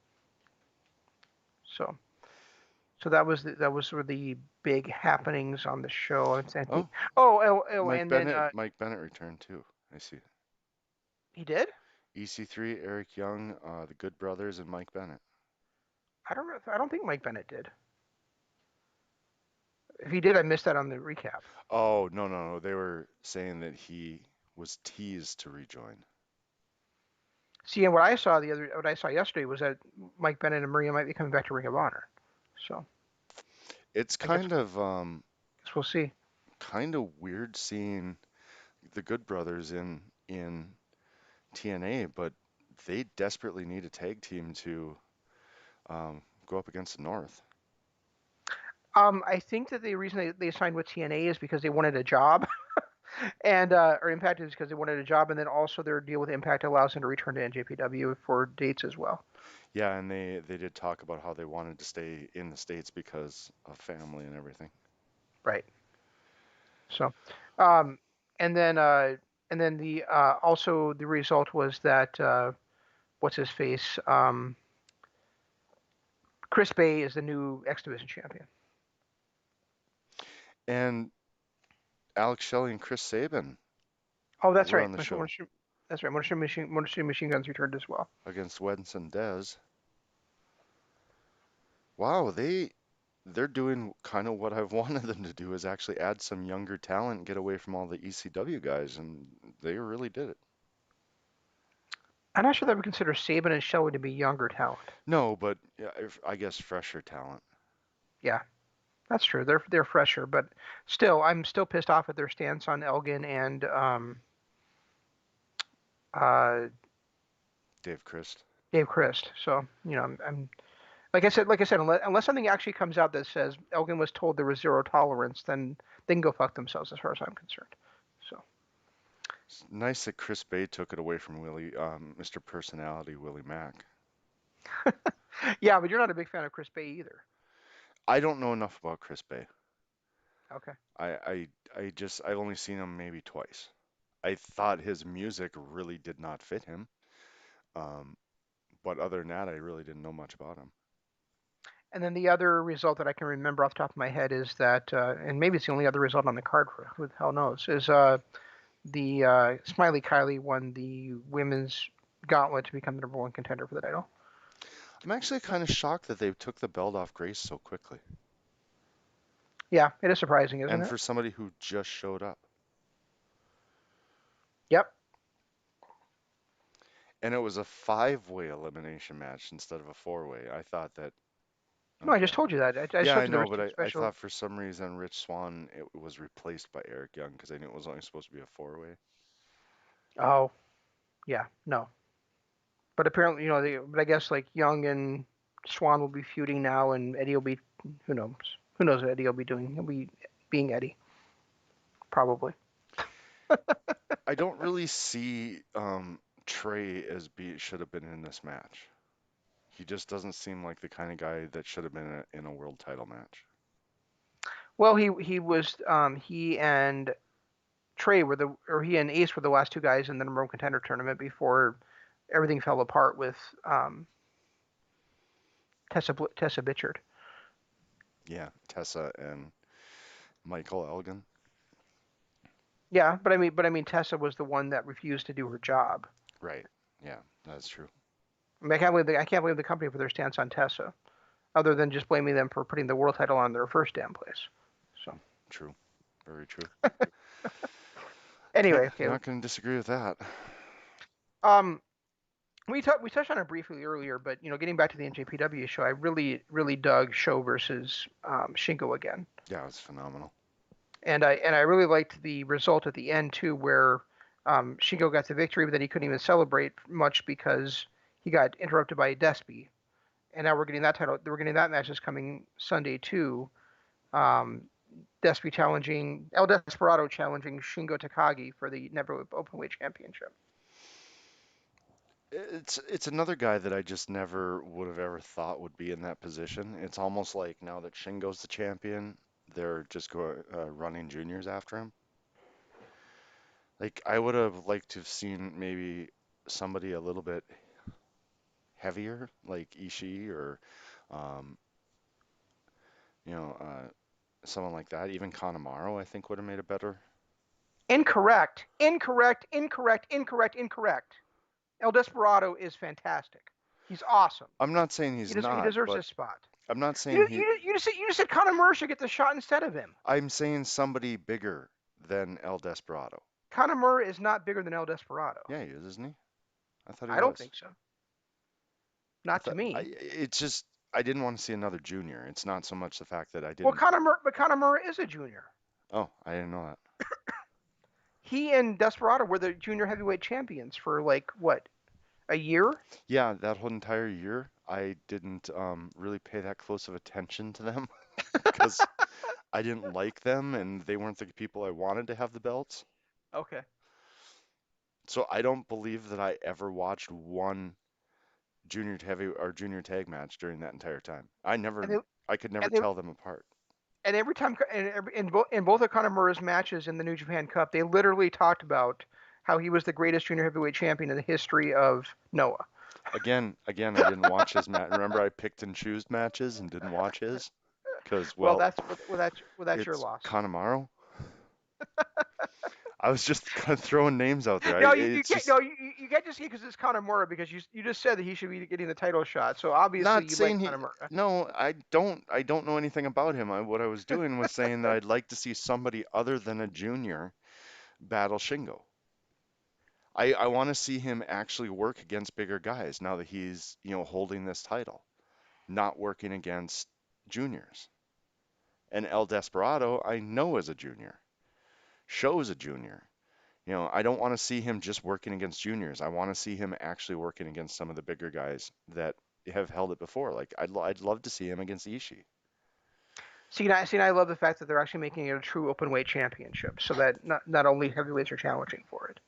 So that was sort of the big happenings on the show. I think. Oh, And then Mike Bennett returned too. I see. he did. EC3, Eric Young, the Good Brothers, and Mike Bennett. I don't know. I don't think Mike Bennett did. If he did, I missed that on the recap. Oh, no, no, no. They were saying that he was teased to rejoin. See, and what I saw yesterday was that Mike Bennett and Maria might be coming back to Ring of Honor. So It's I guess we'll see. kind of weird seeing the Good Brothers in TNA, but they desperately need a tag team to go up against the North. I think that the reason they signed with TNA is because they wanted a job, and or Impact is because they wanted a job, and then also their deal with Impact allows them to return to NJPW for dates as well. Yeah, and they did talk about how they wanted to stay in the States because of family and everything. Right. So, um, and then the also the result was that what's his face Chris Bay is the new X Division champion. And Alex Shelley and Chris Sabin Oh, that's were right. on the show That's right. Motor City Machine Guns returned as well. against Wentz and Dez. Wow, they're doing kind of what I've wanted them to do is actually add some younger talent, get away from all the ECW guys, and they really did it. I'm not sure that we consider Saban and Shelley to be younger talent. No, but yeah, I guess fresher talent. Yeah, that's true. They're fresher, but still, I'm still pissed off at their stance on Elgin and uh, Dave Christ. Dave Christ. So I'm like I said, unless something actually comes out that says Elgin was told there was zero tolerance, then they can go fuck themselves as far as I'm concerned. So It's nice that Chris Bay took it away from Mr. Personality, Willie Mack. yeah, but you're not a big fan of Chris Bay either. I don't know enough about Chris Bay. Okay. I've only seen him maybe twice. I thought his music really did not fit him. Um, but other than that, I really didn't know much about him. And then the other result that I can remember off the top of my head is that, and maybe it's the only other result on the card, for who the hell knows, is the Smiley Kylie won the women's gauntlet to become the number one contender for the title. I'm actually kind of shocked that they took the belt off Grace so quickly. Yeah, it is surprising, isn't And it? for somebody who just showed up. Yep. And it was a five-way elimination match instead of a four-way. I thought that, No, I okay. just told you that. I just Yeah, told I you there know, was but two I special. thought for some reason Rich Swann it was replaced by Eric Young because I knew it was only supposed to be a four-way. Oh, yeah, no. But apparently, but I guess like Young and Swan will be feuding now, and Eddie will be, who knows? Who knows what Eddie will be doing? He'll be being Eddie, probably. I don't really see Trey as be should have been in this match. He just doesn't seem like the kind of guy that should have been in a world title match. Well, he was he and Trey were he and Ace were the last two guys in the number one contender tournament before everything fell apart with Tessa Bitchard. Yeah, Tessa and Michael Elgin. Yeah, but I mean Tessa was the one that refused to do her job. Right. Yeah, that's true. I mean, I can't blame the company for their stance on Tessa, other than just blaming them for putting the world title on their first damn place. So True. Very true. anyway, okay. Not going to disagree with that. Um, we touched on it briefly earlier, but getting back to the NJPW show, I really dug Show versus Shingo again. Yeah, it's phenomenal. And I really liked the result at the end too, where Shingo got the victory, but then he couldn't even celebrate much because he got interrupted by Despy. And now we're getting that title. We're getting that match is coming Sunday too. Um, Despy challenging El Desperado challenging Shingo Takagi for the Never Openweight Championship. It's another guy that I just never would have ever thought would be in that position. It's almost like now that Shingo's the champion, they're just running juniors after him. Like I would have liked to have seen maybe somebody a little bit heavier, like Ishii or um, you know, someone like that. Even Kanemaru, I think, would have made it better. Incorrect. Incorrect. Incorrect. Incorrect. Incorrect. El Desperado is fantastic. He's awesome. I'm not saying he's He not, deserves but his spot. I'm not saying he. You just said Conor Murray should get the shot instead of him. I'm saying somebody bigger than El Desperado. Conor Murray is not bigger than El Desperado. Yeah, he is, isn't he? I thought he I don't was. think so. Not to me. It's just I didn't want to see another junior. It's not so much the fact that I Well, didn't. Conor Murray is a junior. Oh, I didn't know that. He and Desperado were the junior heavyweight champions for like what, a year? Yeah, that whole entire year, I didn't really pay that close of attention to them because I didn't like them and they weren't the people I wanted to have the belts. Okay. So I don't believe that I ever watched one junior heavy or junior tag match during that entire time. And they I could never and they tell them apart. and every time in both of Conor Murray's matches in the New Japan Cup, they literally talked about how he was the greatest junior heavyweight champion in the history of Noah. Again, I didn't watch his match. Remember, I picked and chose matches and didn't watch his because, Well, well, that's your it's loss. Kanemaru. I was just kind of throwing names out there. No, you It's can't. just No, you can't just say because it's Conor Murray because you just said that he should be getting the title shot. So obviously not you like saying he. Conor Murray. No, I don't know anything about him. What I was doing was saying that I'd like to see somebody other than a junior battle Shingo. I want to see him actually work against bigger guys now that he's, holding this title, not working against juniors. And El Desperado, I know is a junior. Show's a junior. I don't want to see him just working against juniors. I want to see him actually working against some of the bigger guys that have held it before. Like I'd love to see him against Ishii. I love the fact that they're actually making it a true open weight championship, so that not only heavyweights are challenging for it.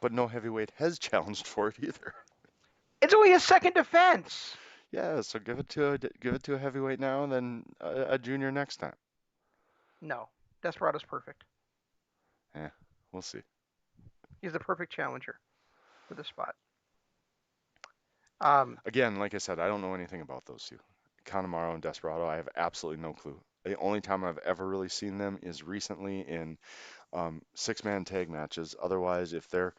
But no heavyweight has challenged for it either. It's only his second defense. Yeah, so give it to a heavyweight now, and then a junior next time. No, Desperado's perfect. Yeah, we'll see. He's the perfect challenger for the spot. Um, Again, like I said, I don't know anything about those two. Kanemaru and Desperado, I have absolutely no clue. The only time I've ever really seen them is recently in six-man tag matches. Otherwise, if they're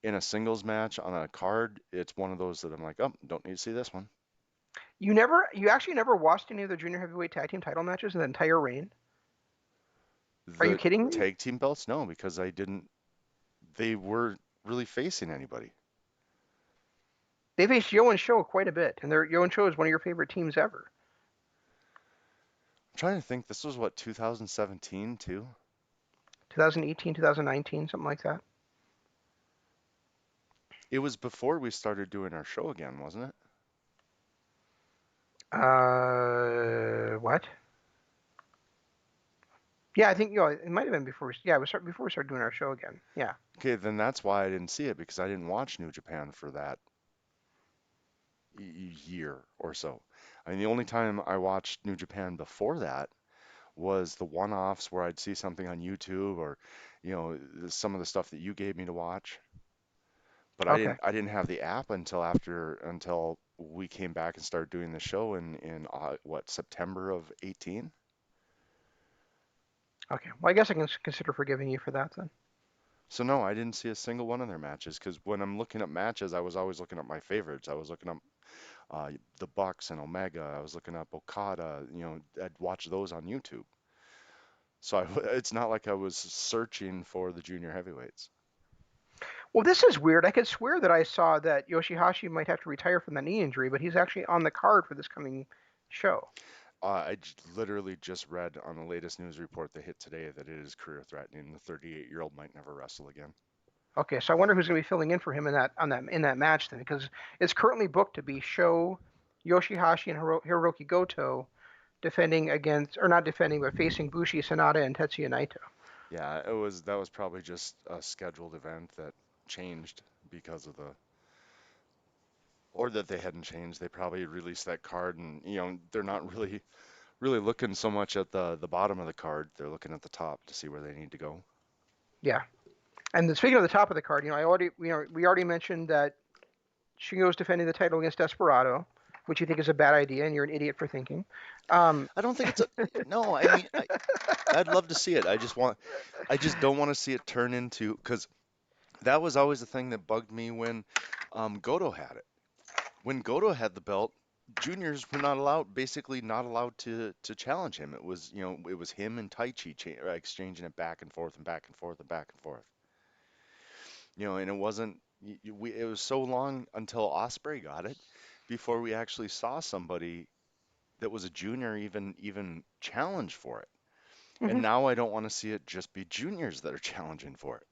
in a singles match on a card, it's one of those that I'm like, oh, don't need to see this one. you actually never watched any of the junior heavyweight tag team title matches in the entire reign? Are you The kidding me? tag team belts, no, because I didn't. They weren't really facing anybody. They faced Yo and Show quite a bit, and Yo and Show is one of your favorite teams ever. I'm trying to think. This was what 2017 too. 2018, 2019, something like that. It was before we started doing our show again, wasn't it? What? Yeah, I think it might have been before. Before we started doing our show again. Yeah. Okay, then that's why I didn't see it because I didn't watch New Japan for that year or so. I mean, the only time I watched New Japan before that was the one-offs where I'd see something on YouTube or, some of the stuff that you gave me to watch. But Okay. I didn't have the app until we came back and started doing the show in what, September of 18. Okay. Well, I guess I can consider forgiving you for that then. So no, I didn't see a single one of their matches because when I'm looking up matches, I was always looking up my favorites. I was looking up the Bucks and Omega. I was looking up Okada. I'd watch those on YouTube. So it's not like I was searching for the junior heavyweights. Well, this is weird. I could swear that I saw that Yoshihashi might have to retire from the knee injury, but he's actually on the card for this coming show. Literally just read on the latest news report that hit today that it is career threatening. The 38-year-old might never wrestle again. Okay, so I wonder who's going to be filling in for him in that match then, because it's currently booked to be Sho, Yoshihashi, and Hiroki Goto defending against, or not defending, but facing Bushi, Sanada, and Tetsuya Naito. Yeah, that was probably just a scheduled event that changed because of Or that they hadn't changed. They probably released that card, and they're not really looking so much at the bottom of the card. They're looking at the top to see where they need to go. Yeah. And speaking of the top of the card, we already mentioned that Shingo's defending the title against Desperado, which you think is a bad idea, and you're an idiot for thinking. Um, I don't think it's a no. I mean, I'd love to see it. I just don't want to see it turn into because that was always the thing that bugged me when Goto had it. When Goto had the belt, juniors were not allowed, basically not allowed to challenge him. It was, it was him and Taichi exchanging it back and forth and back and forth and back and forth. And it wasn't, it was so long until Osprey got it before we actually saw somebody that was a junior even challenge for it. And mhm. now I don't want to see it just be juniors that are challenging for it.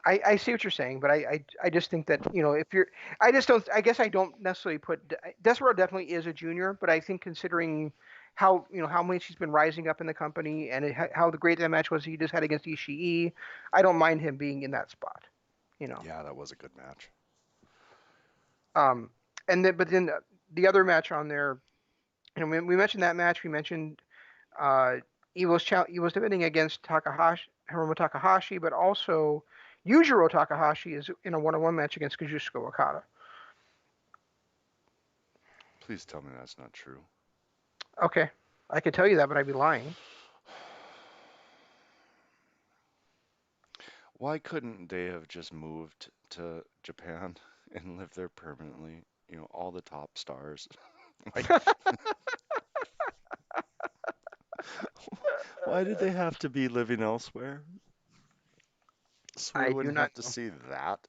I see what you're saying, but I just think that if you're I just don't I guess I don't necessarily put Desperado definitely is a junior, but I think considering how much he's been rising up in the company and how the great that match was he just had against Ishii, I don't mind him being in that spot. You know, Yeah, that was a good match. um, and then but then the other match on there, we mentioned that match. We mentioned uh, Evil's defending against Hiromu Takahashi, but also Yujiro Takahashi is in a one-on-one match against Kazuchika Okada. Please tell me that's not true. Okay, I could tell you that, but I'd be lying. Why couldn't they have just moved to Japan and lived there permanently? All the top stars. Like, why did they have to be living elsewhere? So we I do wouldn't not have to know. see that.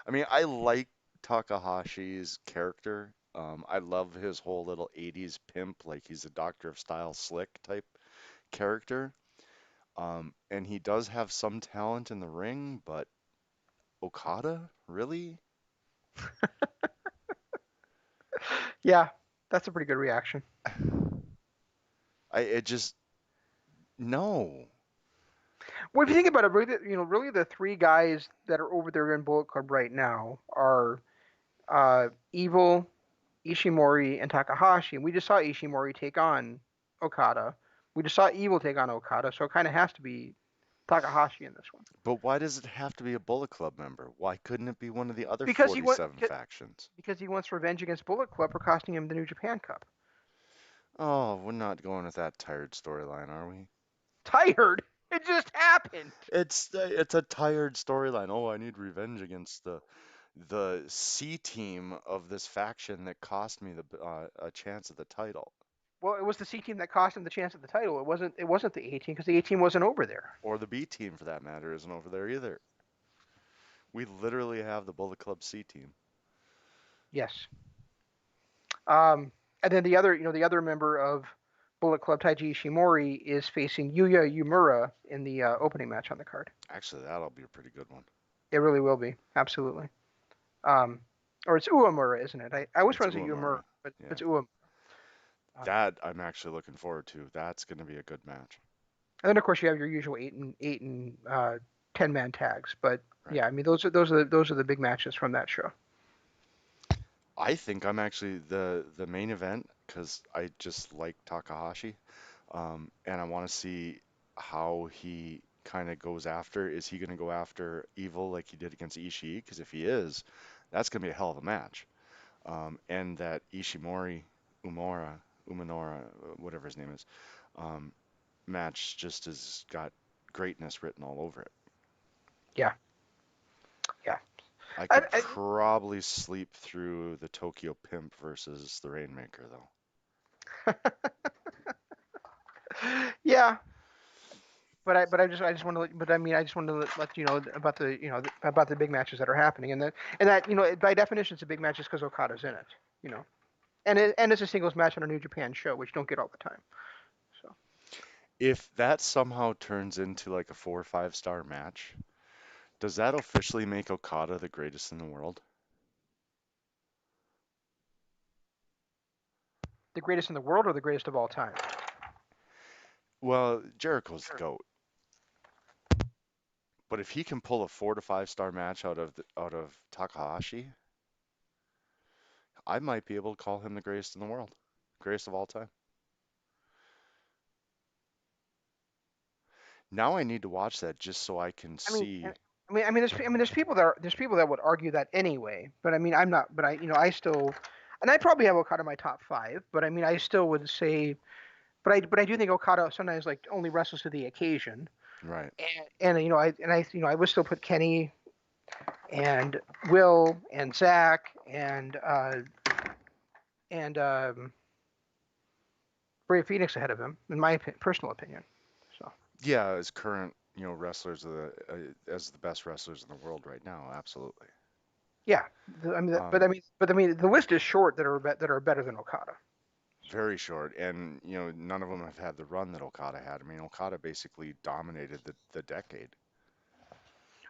I mean, I like Takahashi's character. I love his whole little 80s pimp, like he's a Doctor of Style slick type character. And he does have some talent in the ring, but Okada, really? Yeah, that's a pretty good reaction. It just, no. Well, if you It, think about it, really the three guys that are over there in Bullet Club right now are Evil, Ishimori, and Takahashi. And we just saw Ishimori take on Okada. We just saw Evil take on Okada, so it kind of has to be Takahashi in this one but why does it have to be a Bullet Club member? Why couldn't it be one of the other because 47 factions? he wants revenge against Bullet Club for costing him the New Japan Cup. Oh, we're not going with that tired storyline, are we? Tired. It just happened. It's a tired storyline. Oh, I need revenge against the C team of this faction that cost me the a chance at the title, Well, it was the C team that cost him the chance at the title. It wasn't the A team because the A team wasn't over there. or the B team for that matter isn't over there either. We literally have the Bullet Club C team. Yes. Um, and then the other member of Bullet Club, Taiji Ishimori, is facing Yuya Uemura in the opening match on the card. Actually, that'll be a pretty good one. It really will be, absolutely. Um, or it's Uemura, isn't it? I always It's want to say Uemura, Uemura. but Yeah, it's Uemura. that I'm actually looking forward to. That's going to be a good match. And then of course you have your usual eight and 10-man tags. But Right. yeah, I mean those are the big matches from that show. I think I'm actually the main event because I just like Takahashi, and I want to see how he kind of goes after. Is he going to go after Evil like he did against Ishii? Because if he is, that's going to be a hell of a match. And that Ishimori, Umanora, whatever his name is, um, match just has got greatness written all over it. Yeah, yeah. I I, could I, probably sleep through the Tokyo Pimp versus the Rainmaker though. yeah, but I just want to but I mean I just want to let you know about the big matches that are happening and that by definition it's a big match just because Okada's in it, you know, and it's a singles match on a New Japan show which you don't get all the time. So If that somehow turns into like a 4 or 5 star match, does that officially make Okada the greatest in the world? the greatest in the world or the greatest of all time? Well, Jericho's the GOAT, but if he can pull a 4 to 5 star match out of Takahashi, I might be able to call him the greatest in the world, greatest of all time. Now I need to watch that just so I can I mean, see. there's people that there's people that would argue that anyway. But I mean, I'm not. But I still, and I probably have Okada in my top five. But I mean, I still would say, but I do think Okada sometimes like only wrestles to the occasion. Right. I would still put Kenny and Will and Zach and Bray Phoenix ahead of him, in my personal opinion. So Yeah, as current, wrestlers as the best wrestlers in the world right now, absolutely. yeah, Um, the list is short that are better than Okada. So very short, and none of them have had the run that Okada had. I mean, Okada basically dominated the decade.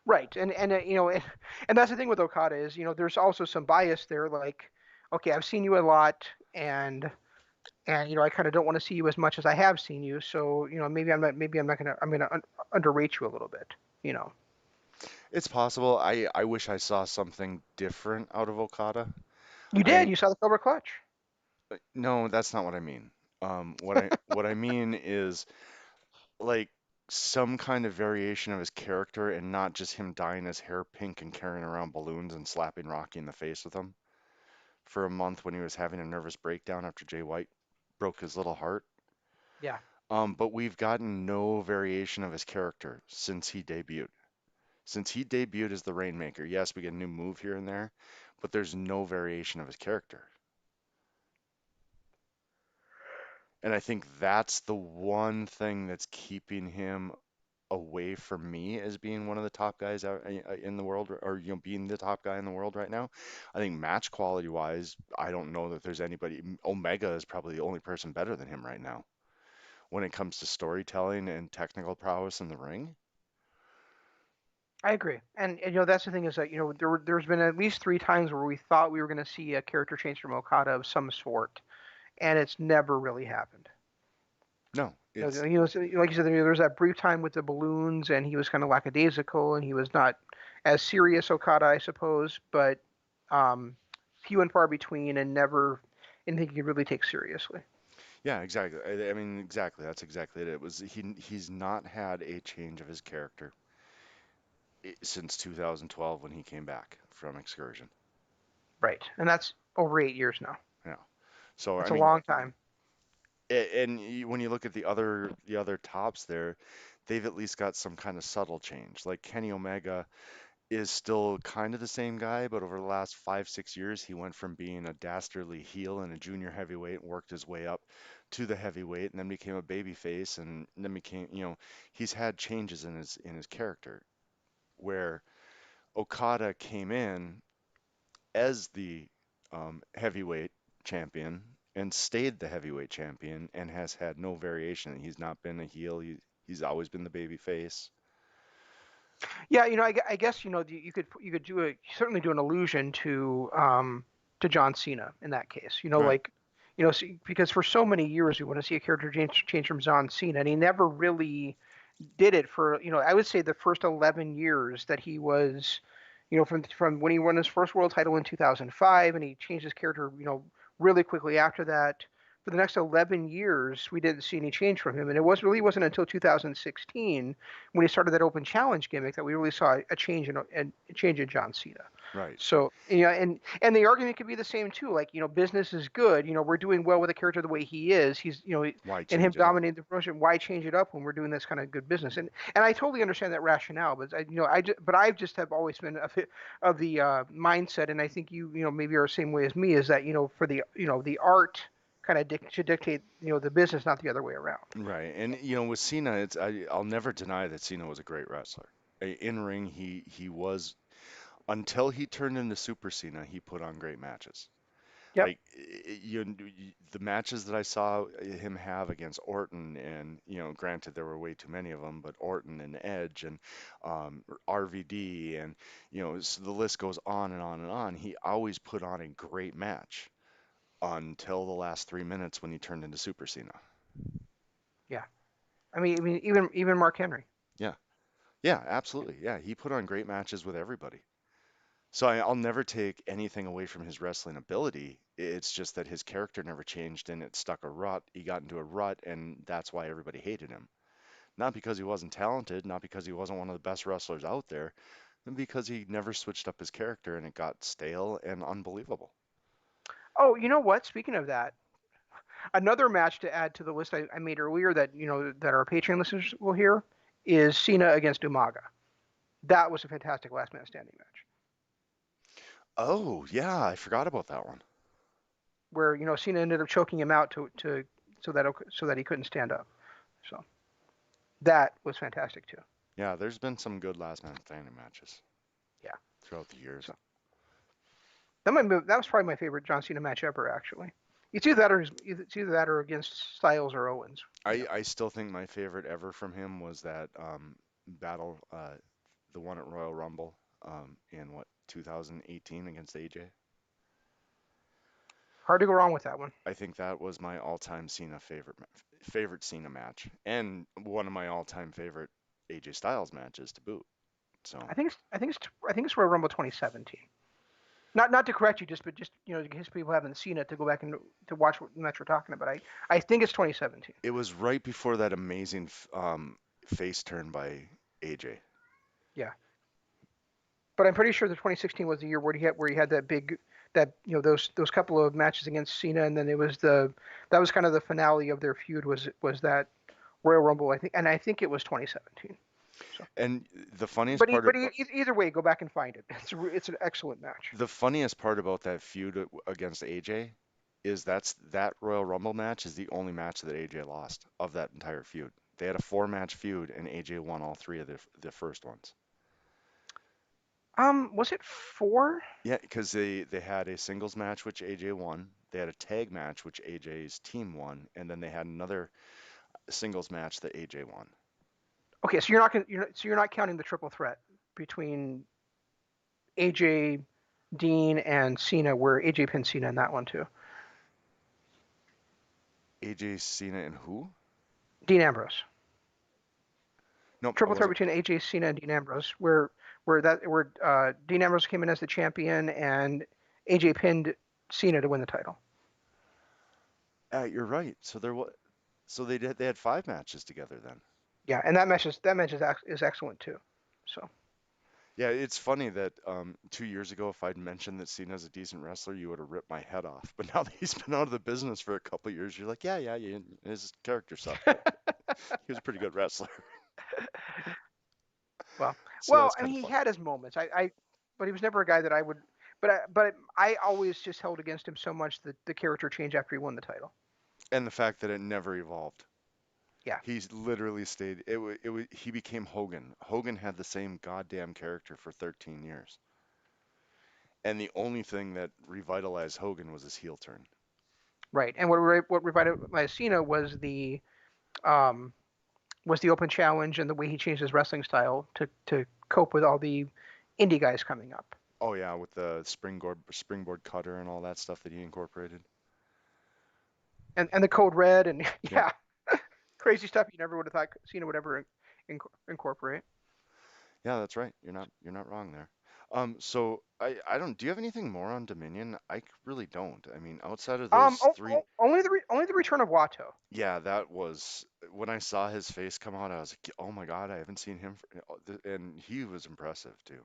right, and that's the thing with Okada is there's also some bias there. Like, okay, I've seen you a lot, and I kind of don't want to see you as much as I have seen you. So maybe I'm gonna underrate you a little bit. You know, It's possible. I wish I saw something different out of Okada. you I did. You saw the Cobra Clutch. No, that's not what I mean. What I mean is like some kind of variation of his character and not just him dyeing his hair pink and carrying around balloons and slapping Rocky in the face with them for a month when he was having a nervous breakdown after Jay White broke his little heart. Yeah, But we've gotten no variation of his character since he debuted. Since he debuted as the Rainmaker, yes, we get a new move here and there, but there's no variation of his character. And I think that's the one thing that's keeping him away from me as being one of the top guys out in the world, or being the top guy in the world right now. I think match quality wise, I don't know that there's anybody. Omega is probably the only person better than him right now when it comes to storytelling and technical prowess in the ring. I agree. And that's the thing is that there's been at least three times where we thought we were going to see a character change from Okada of some sort, and it's never really happened. No, it's Like you said, there was that brief time with the balloons, and he was kind of lackadaisical, and he was not as serious Okada, I suppose, but um, few and far between, and never anything you could really take seriously. yeah, exactly. I mean, exactly. That's exactly it. It was he's not had a change of his character since 2012 when he came back from excursion. Right, and that's over 8 years now. Yeah. So I That's a mean, long time. and when you look at the other tops there, they've at least got some kind of subtle change. Like Kenny Omega is still kind of the same guy, but over the last 5, 6 years, he went from being a dastardly heel and a junior heavyweight and worked his way up to the heavyweight and then became a baby face and then became, he's had changes in his character where Okada came in as the heavyweight champion and stayed the heavyweight champion and has had no variation. He's not been a heel. He's always been the baby face. Yeah, I guess you could certainly do an allusion to John Cena in that case. Right. Because for so many years we want to see a character change from John Cena, and he never really did it for I would say the first 11 years that he was from when he won his first world title in 2005, and he changed his character really quickly after that. For the next 11 years, we didn't see any change from him, and it wasn't until 2016 when he started that open challenge gimmick that we really saw a change in John Cena. Right. So and the argument could be the same too. Like business is good. We're doing well with a character the way he is. He's Why and him change it up? dominating the promotion. Why change it up when we're doing this kind of good business? And I totally understand that rationale. But I just have always been of the mindset, and I think you maybe are the same way as me. Is that for the art kind of should dictate the business, not the other way around. Right. And with Cena, I'll never deny that Cena was a great wrestler. In ring, he was until he turned into Super Cena, he put on great matches. Yep. Like the matches that I saw him have against Orton, and granted there were way too many of them, but Orton and Edge and RVD, and so the list goes on and on and on. He always put on a great match until the last 3 minutes when he turned into Super Cena. Yeah. I mean, even Mark Henry. Yeah, yeah, absolutely. Yeah, he put on great matches with everybody. So I'll never take anything away from his wrestling ability. It's just that his character never changed and it stuck a rut. He got into a rut, and that's why everybody hated him. Not because he wasn't talented, not because he wasn't one of the best wrestlers out there, but because he never switched up his character and it got stale and unbelievable. Oh, you know what? Speaking of that, another match to add to the list I made earlier that that our Patreon listeners will hear is Cena against Umaga. That was a fantastic last man standing match Oh, yeah, I forgot about that one. where Cena ended up choking him out to so that he couldn't stand up. So that was fantastic too. Yeah, there's been some good last man standing matches Yeah. throughout the years. So that was probably my favorite John Cena match ever. Actually, it's either that or against Styles or Owens. I still think my favorite ever from him was that battle, the one at Royal Rumble, in what, 2018 against AJ. Hard to go wrong with that one. I think that was my all-time Cena favorite Cena match, and one of my all-time favorite AJ Styles matches to boot. So, I think it's Royal Rumble 2017. Not to correct you, but just in case people haven't seen it, to go back and to watch what match we're talking about. I think it's 2017. it was right before that amazing face turn by AJ. Yeah, but I'm pretty sure the 2016 was the year where he had that big those couple of matches against Cena, and then it was that was kind of the finale of their feud was that Royal Rumble, I think, and I think it was 2017. So, And the funniest part of either way, go back and find it. It's an excellent match. the funniest part about that feud against AJ is that Royal Rumble match is the only match that AJ lost of that entire feud. They had a four-match feud, and AJ won all three of the first ones. Was it four? Yeah, because they had a singles match which AJ won. They had a tag match which AJ's team won, and then they had another singles match that AJ won. Okay, so you're not counting the triple threat between AJ, Dean, and Cena, where AJ pinned Cena in that one too. AJ, Cena, and who? Dean Ambrose. Nope, I Triple threat wasn't. between AJ, Cena, and Dean Ambrose, where Dean Ambrose came in as the champion and AJ pinned Cena to win the title. You're right. So they had five matches together then. Yeah, and that match is excellent too. So Yeah, it's funny that 2 years ago, if I'd mentioned that Cena's a decent wrestler, you would have ripped my head off. But now that he's been out of the business for a couple of years, you're like, yeah, his character sucked, but he was a pretty good wrestler. well, So that's I mean kind of he funny. had his moments. But he was never a guy that I would. But I always just held against him so much that the character change after he won the title. And the fact that it never evolved. Yeah. He's literally stayed. He became Hogan. Hogan had the same goddamn character for 13 years. And the only thing that revitalized Hogan was his heel turn. Right. And what revitalized Cena um, was the open challenge and the way he changed his wrestling style to cope with all the indie guys coming up. Oh yeah, with the springboard cutter and all that stuff that he incorporated. And the code red and Yep. yeah, crazy stuff you never would have thought Cena would ever incorporate. Yeah, that's right. You're not wrong there. So I don't. Do you have anything more on Dominion? Really don't. I mean, outside of those three, Only the return of Watto. yeah, that was when I saw his face come out. I was like, oh my God, I haven't seen him, and he was impressive too.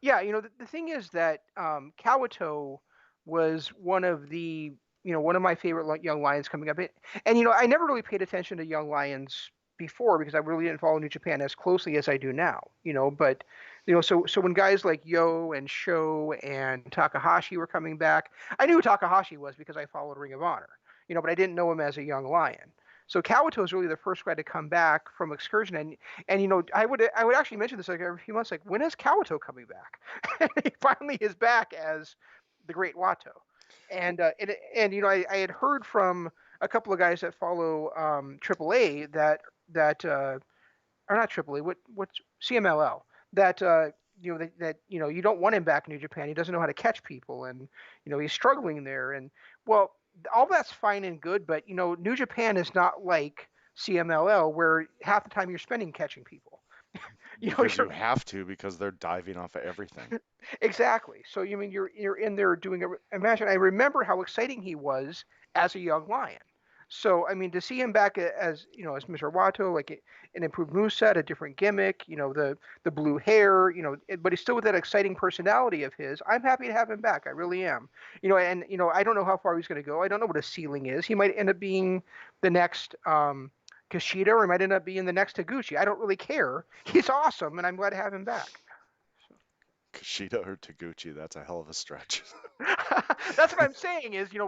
Yeah, the thing is that Kawato was one of my favorite young lions coming up. And I never really paid attention to young lions before because I really didn't follow New Japan as closely as I do now. But so when guys like Yo and Sho and Takahashi were coming back, I knew who Takahashi was because I followed Ring of Honor. But I didn't know him as a young lion. So Kawato is really the first guy to come back from excursion, and I would actually mention this like every few months, like when is Kawato coming back? And he finally is back as the Great Watto, and I had heard from a couple of guys that follow AAA that or not AAA, what's CMLL that you don't want him back in New Japan. He doesn't know how to catch people, and he's struggling there. And well, all that's fine and good, but New Japan is not like CMLL where half the time you're spending catching people. You know, Because you have to, because they're diving off of everything. exactly. So you mean you're in there doing a imagine. I remember how exciting he was as a young lion. So I mean, to see him back as as Mr. Watto, like an improved moveset, a different gimmick, the blue hair, but he's still with that exciting personality of his. I'm happy to have him back. I really am. And I don't know how far he's going to go. I don't know what his ceiling is. He might end up being the next Kushida, or he might end up being the next Taguchi. I don't really care. He's awesome, and I'm glad to have him back. Kushida or Taguchi, that's a hell of a stretch. That's what I'm saying is, he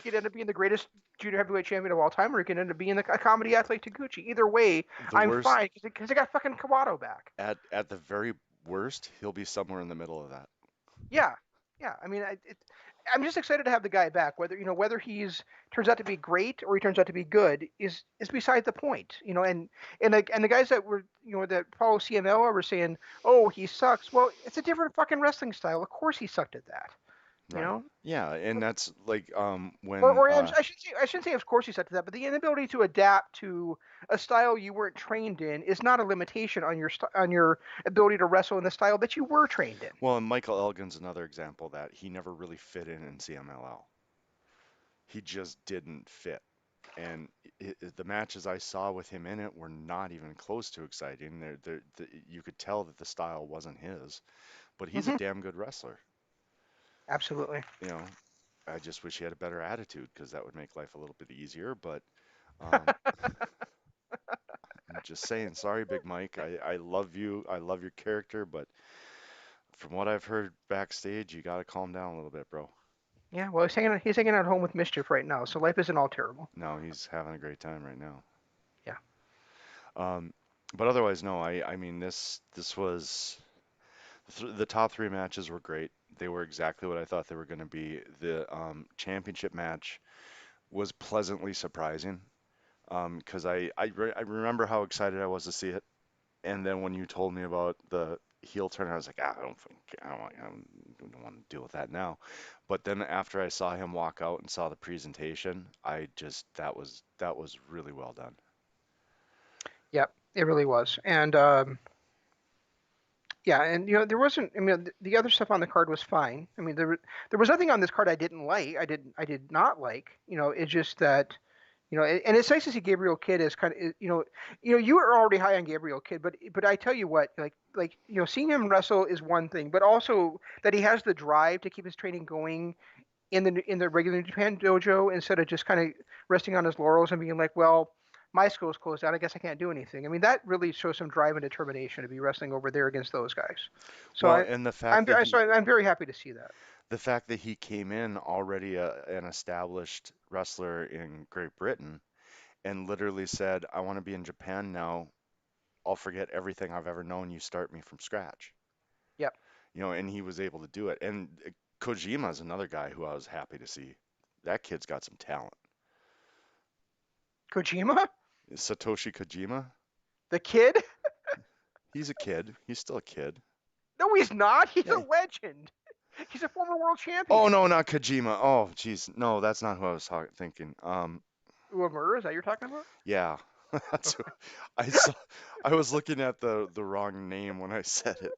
could end up being the greatest junior heavyweight champion of all time, or he could end up being a comedy athlete Taguchi. Either way, The I'm worst, fine because they got fucking Kawato back. at the very worst, he'll be somewhere in the middle of that. Yeah, yeah. I mean, I'm just excited to have the guy back. Whether he's turns out to be great or he turns out to be good is beside the point. And the guys that were that follow CML were saying, oh, he sucks. Well, it's a different fucking wrestling style. Of course, he sucked at that. You Right. know. Yeah, and that's like when Or I shouldn't say of course he said to that, but the inability to adapt to a style you weren't trained in is not a limitation on your ability to wrestle in the style that you were trained in. well, and Michael Elgin's another example that he never really fit in CMLL. He just didn't fit. And the matches I saw with him in it were not even close to exciting. You could tell that the style wasn't his, but he's a Hmm. damn good wrestler. Absolutely. You know, I just wish he had a better attitude because that would make life a little bit easier. But um, I'm just saying, sorry, Big Mike. I love you. I love your character, but from what I've heard backstage, you got to calm down a little bit, bro. Yeah. Well, he's hanging out home with mischief right now, so life isn't all terrible. No, he's having a great time right now. Yeah. Um, but otherwise, no. I mean, this was the top three matches were great. They were exactly what I thought they were going to be. The championship match was pleasantly surprising because I remember how excited I was to see it, and then when you told me about the heel turn, I was like, ah, I don't want to deal with that now. But then after I saw him walk out and saw the presentation, I just that was really well done. Yep. It really was, and yeah, and there wasn't. I mean, the other stuff on the card was fine. I mean, there was nothing on this card I didn't like. I did not like. It's just that and it's nice to see Gabriel Kidd as kind of you were already high on Gabriel Kidd, but I tell you what, like seeing him wrestle is one thing, but also that he has the drive to keep his training going in the regular New Japan dojo instead of just kind of resting on his laurels and being like, well, my school's closed down. I guess I can't do anything. I mean, that really shows some drive and determination to be wrestling over there against those guys. So Well, and I'm very happy to see that. the fact that he came in already an established wrestler in Great Britain and literally said, "I want to be in Japan now. I'll forget everything I've ever known. You start me from scratch." Yep. And he was able to do it. And Kojima is another guy who I was happy to see. That kid's got some talent. Kojima, Satoshi Kojima, the kid. he's a kid. He's still a kid. No, he's not. He's a Yeah. legend. He's a former world Oh champion. no, not Kojima. Oh jeez, no, that's not who I was thinking. Uemura, is that you're talking about? Yeah, that's who Okay. I saw. I was looking at the wrong name when I said it.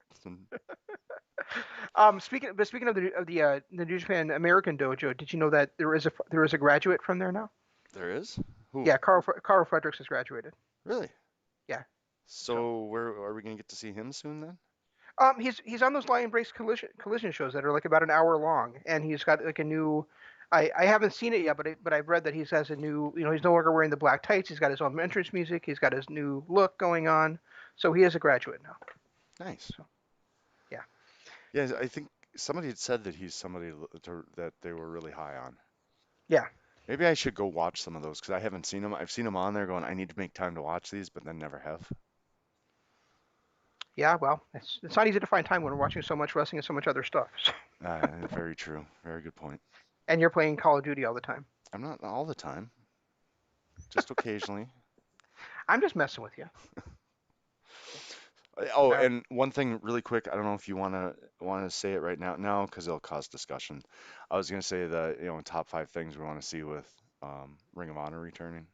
Speaking of the New Japan American Dojo, did you know that there is a graduate from there now? There is? Who? Yeah, Carl Fredericks has graduated. Really? Yeah. So So where are we gonna get to see him soon then? he's on those Lion Breaks collision shows that are like about an hour long, and he's got like a new. I haven't seen it yet, but I've read that he has a new. He's no longer wearing the black tights. He's got his own entrance music. He's got his new look going on. So he is a graduate now. Nice. So yeah. Yeah, I think somebody had said that he's somebody that they were really high on. Yeah. Maybe I should go watch some of those because I haven't seen them. I've seen them on there going, I need to make time to watch these, but then never have. Yeah. Well, it's not easy to find time when we're watching so much wrestling and so much other stuff. Very true. Very good point. And you're playing Call of Duty all the time. I'm not all the time, just occasionally. I'm just messing with you. Oh, Uh, and one thing really quick, I don't know if you wanna say it right now, no, because it'll cause discussion. I was gonna say that, top five things we want to see with Ring of Honor returning.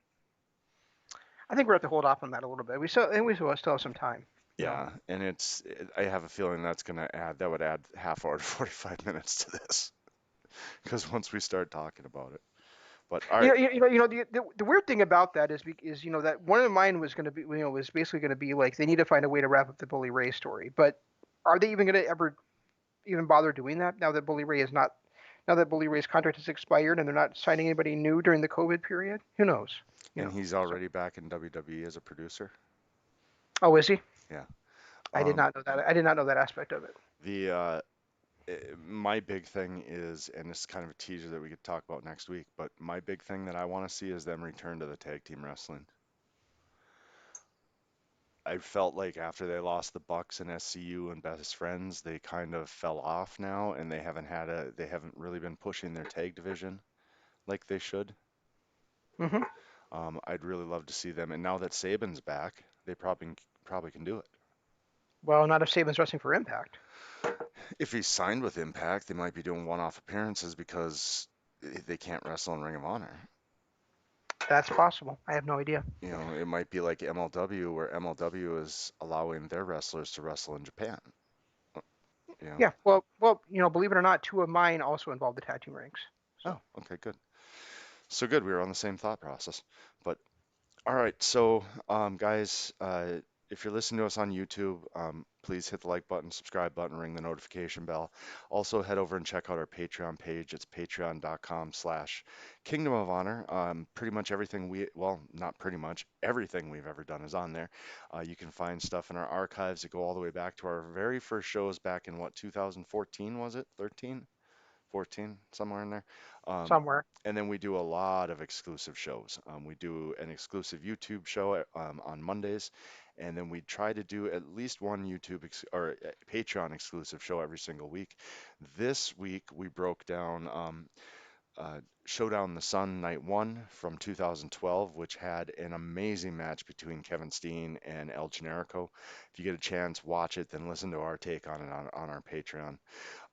I think we're have to hold off on that a little bit. We still have some time. You know. Yeah, and I have a feeling that would add half hour to 45 minutes to this because once we start talking about it. But all right, The weird thing about that is that one of mine was going to be was basically going to be like they need to find a way to wrap up the Bully Ray story, but are they even going to ever even bother doing that now that Bully Ray's contract has expired and they're not signing anybody new during the COVID period? Who knows? You and know. he's So, already back in WWE as a producer. oh, is he? Yeah. I did Um, not know that. I did not know that aspect of it. the my big thing is, and this is kind of a teaser that we could talk about next week, but my big thing that I want to see is them return to the tag team wrestling. I felt like after they lost the Bucks and SCU and Best Friends, they kind of fell off now, and they haven't really been pushing their tag division like they should. Hmm. I'd really love to see them, and now that Saban's back, they probably can do it. Well, not if Saban's wrestling for Impact. If he's signed with Impact, they might be doing one-off appearances because they can't wrestle in Ring of Honor. That's possible. I have no idea. You know, it might be like MLW, where MLW is allowing their wrestlers to wrestle in Japan. You know. Yeah. Believe it or not, two of mine also involve the tag team ranks. So. Oh, okay, good. So good, we were on the same thought process. But all right, so guys, if you're listening to us on YouTube, please hit the like button, subscribe button, ring the notification bell. Also, head over and check out our Patreon page. It's patreon.com/Kingdom of Honor. Pretty much everything well, not pretty much, everything we've ever done is on there. You can find stuff in our archives that go all the way back to our very first shows back in what, 2014 was it? 13? 14, somewhere in there. Um, Somewhere. and then we do a lot of exclusive shows. We do an exclusive YouTube show on Mondays, and then we try to do at least one Patreon exclusive show every single week. This week we broke down Showdown in the Sun Night 1 from 2012, which had an amazing match between Kevin Steen and El Generico. If you get a chance, watch it, then listen to our take on it on our Patreon.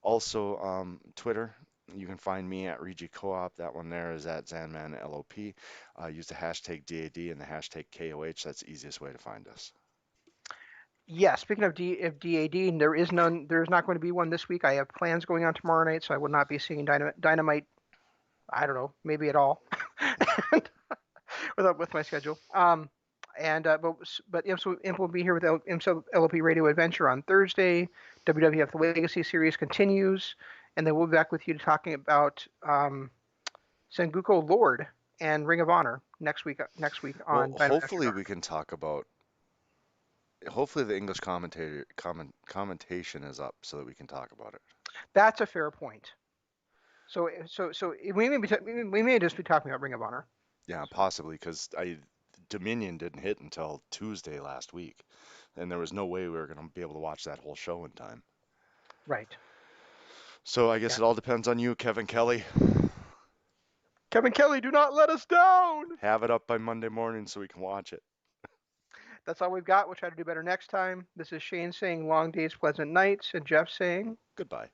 Also, Twitter, you can find me at Regi Co-op. That one there is at ZanmanLOP. Use the hashtag DAD and the hashtag KOH. That's the easiest way to find us. Yeah, speaking of DAD, there is not going to be one this week. I have plans going on tomorrow night, so I will not be seeing Dynamite. I don't know, maybe at all, with my schedule. Imp will be here with Imp's LOP Radio Adventure on Thursday. WWF The Legacy Series continues, and then we'll be back with you talking about Sengoku Lord and Ring of Honor next week. Next week Well, on Dynamite After hopefully Dark. we can talk about. Hopefully the English commentation is up so that we can talk about it. That's a fair point. So we may just be talking about Ring of Honor. Yeah, possibly because Dominion didn't hit until Tuesday last week, and there was no way we were going to be able to watch that whole show in time. Right. So I guess Yeah. it all depends on you, Kevin Kelly. Kevin Kelly, do not let us down. Have it up by Monday morning so we can watch it. That's all we've got. We'll try to do better next time. This is Shane saying long days, pleasant nights, and Jeff saying Goodbye.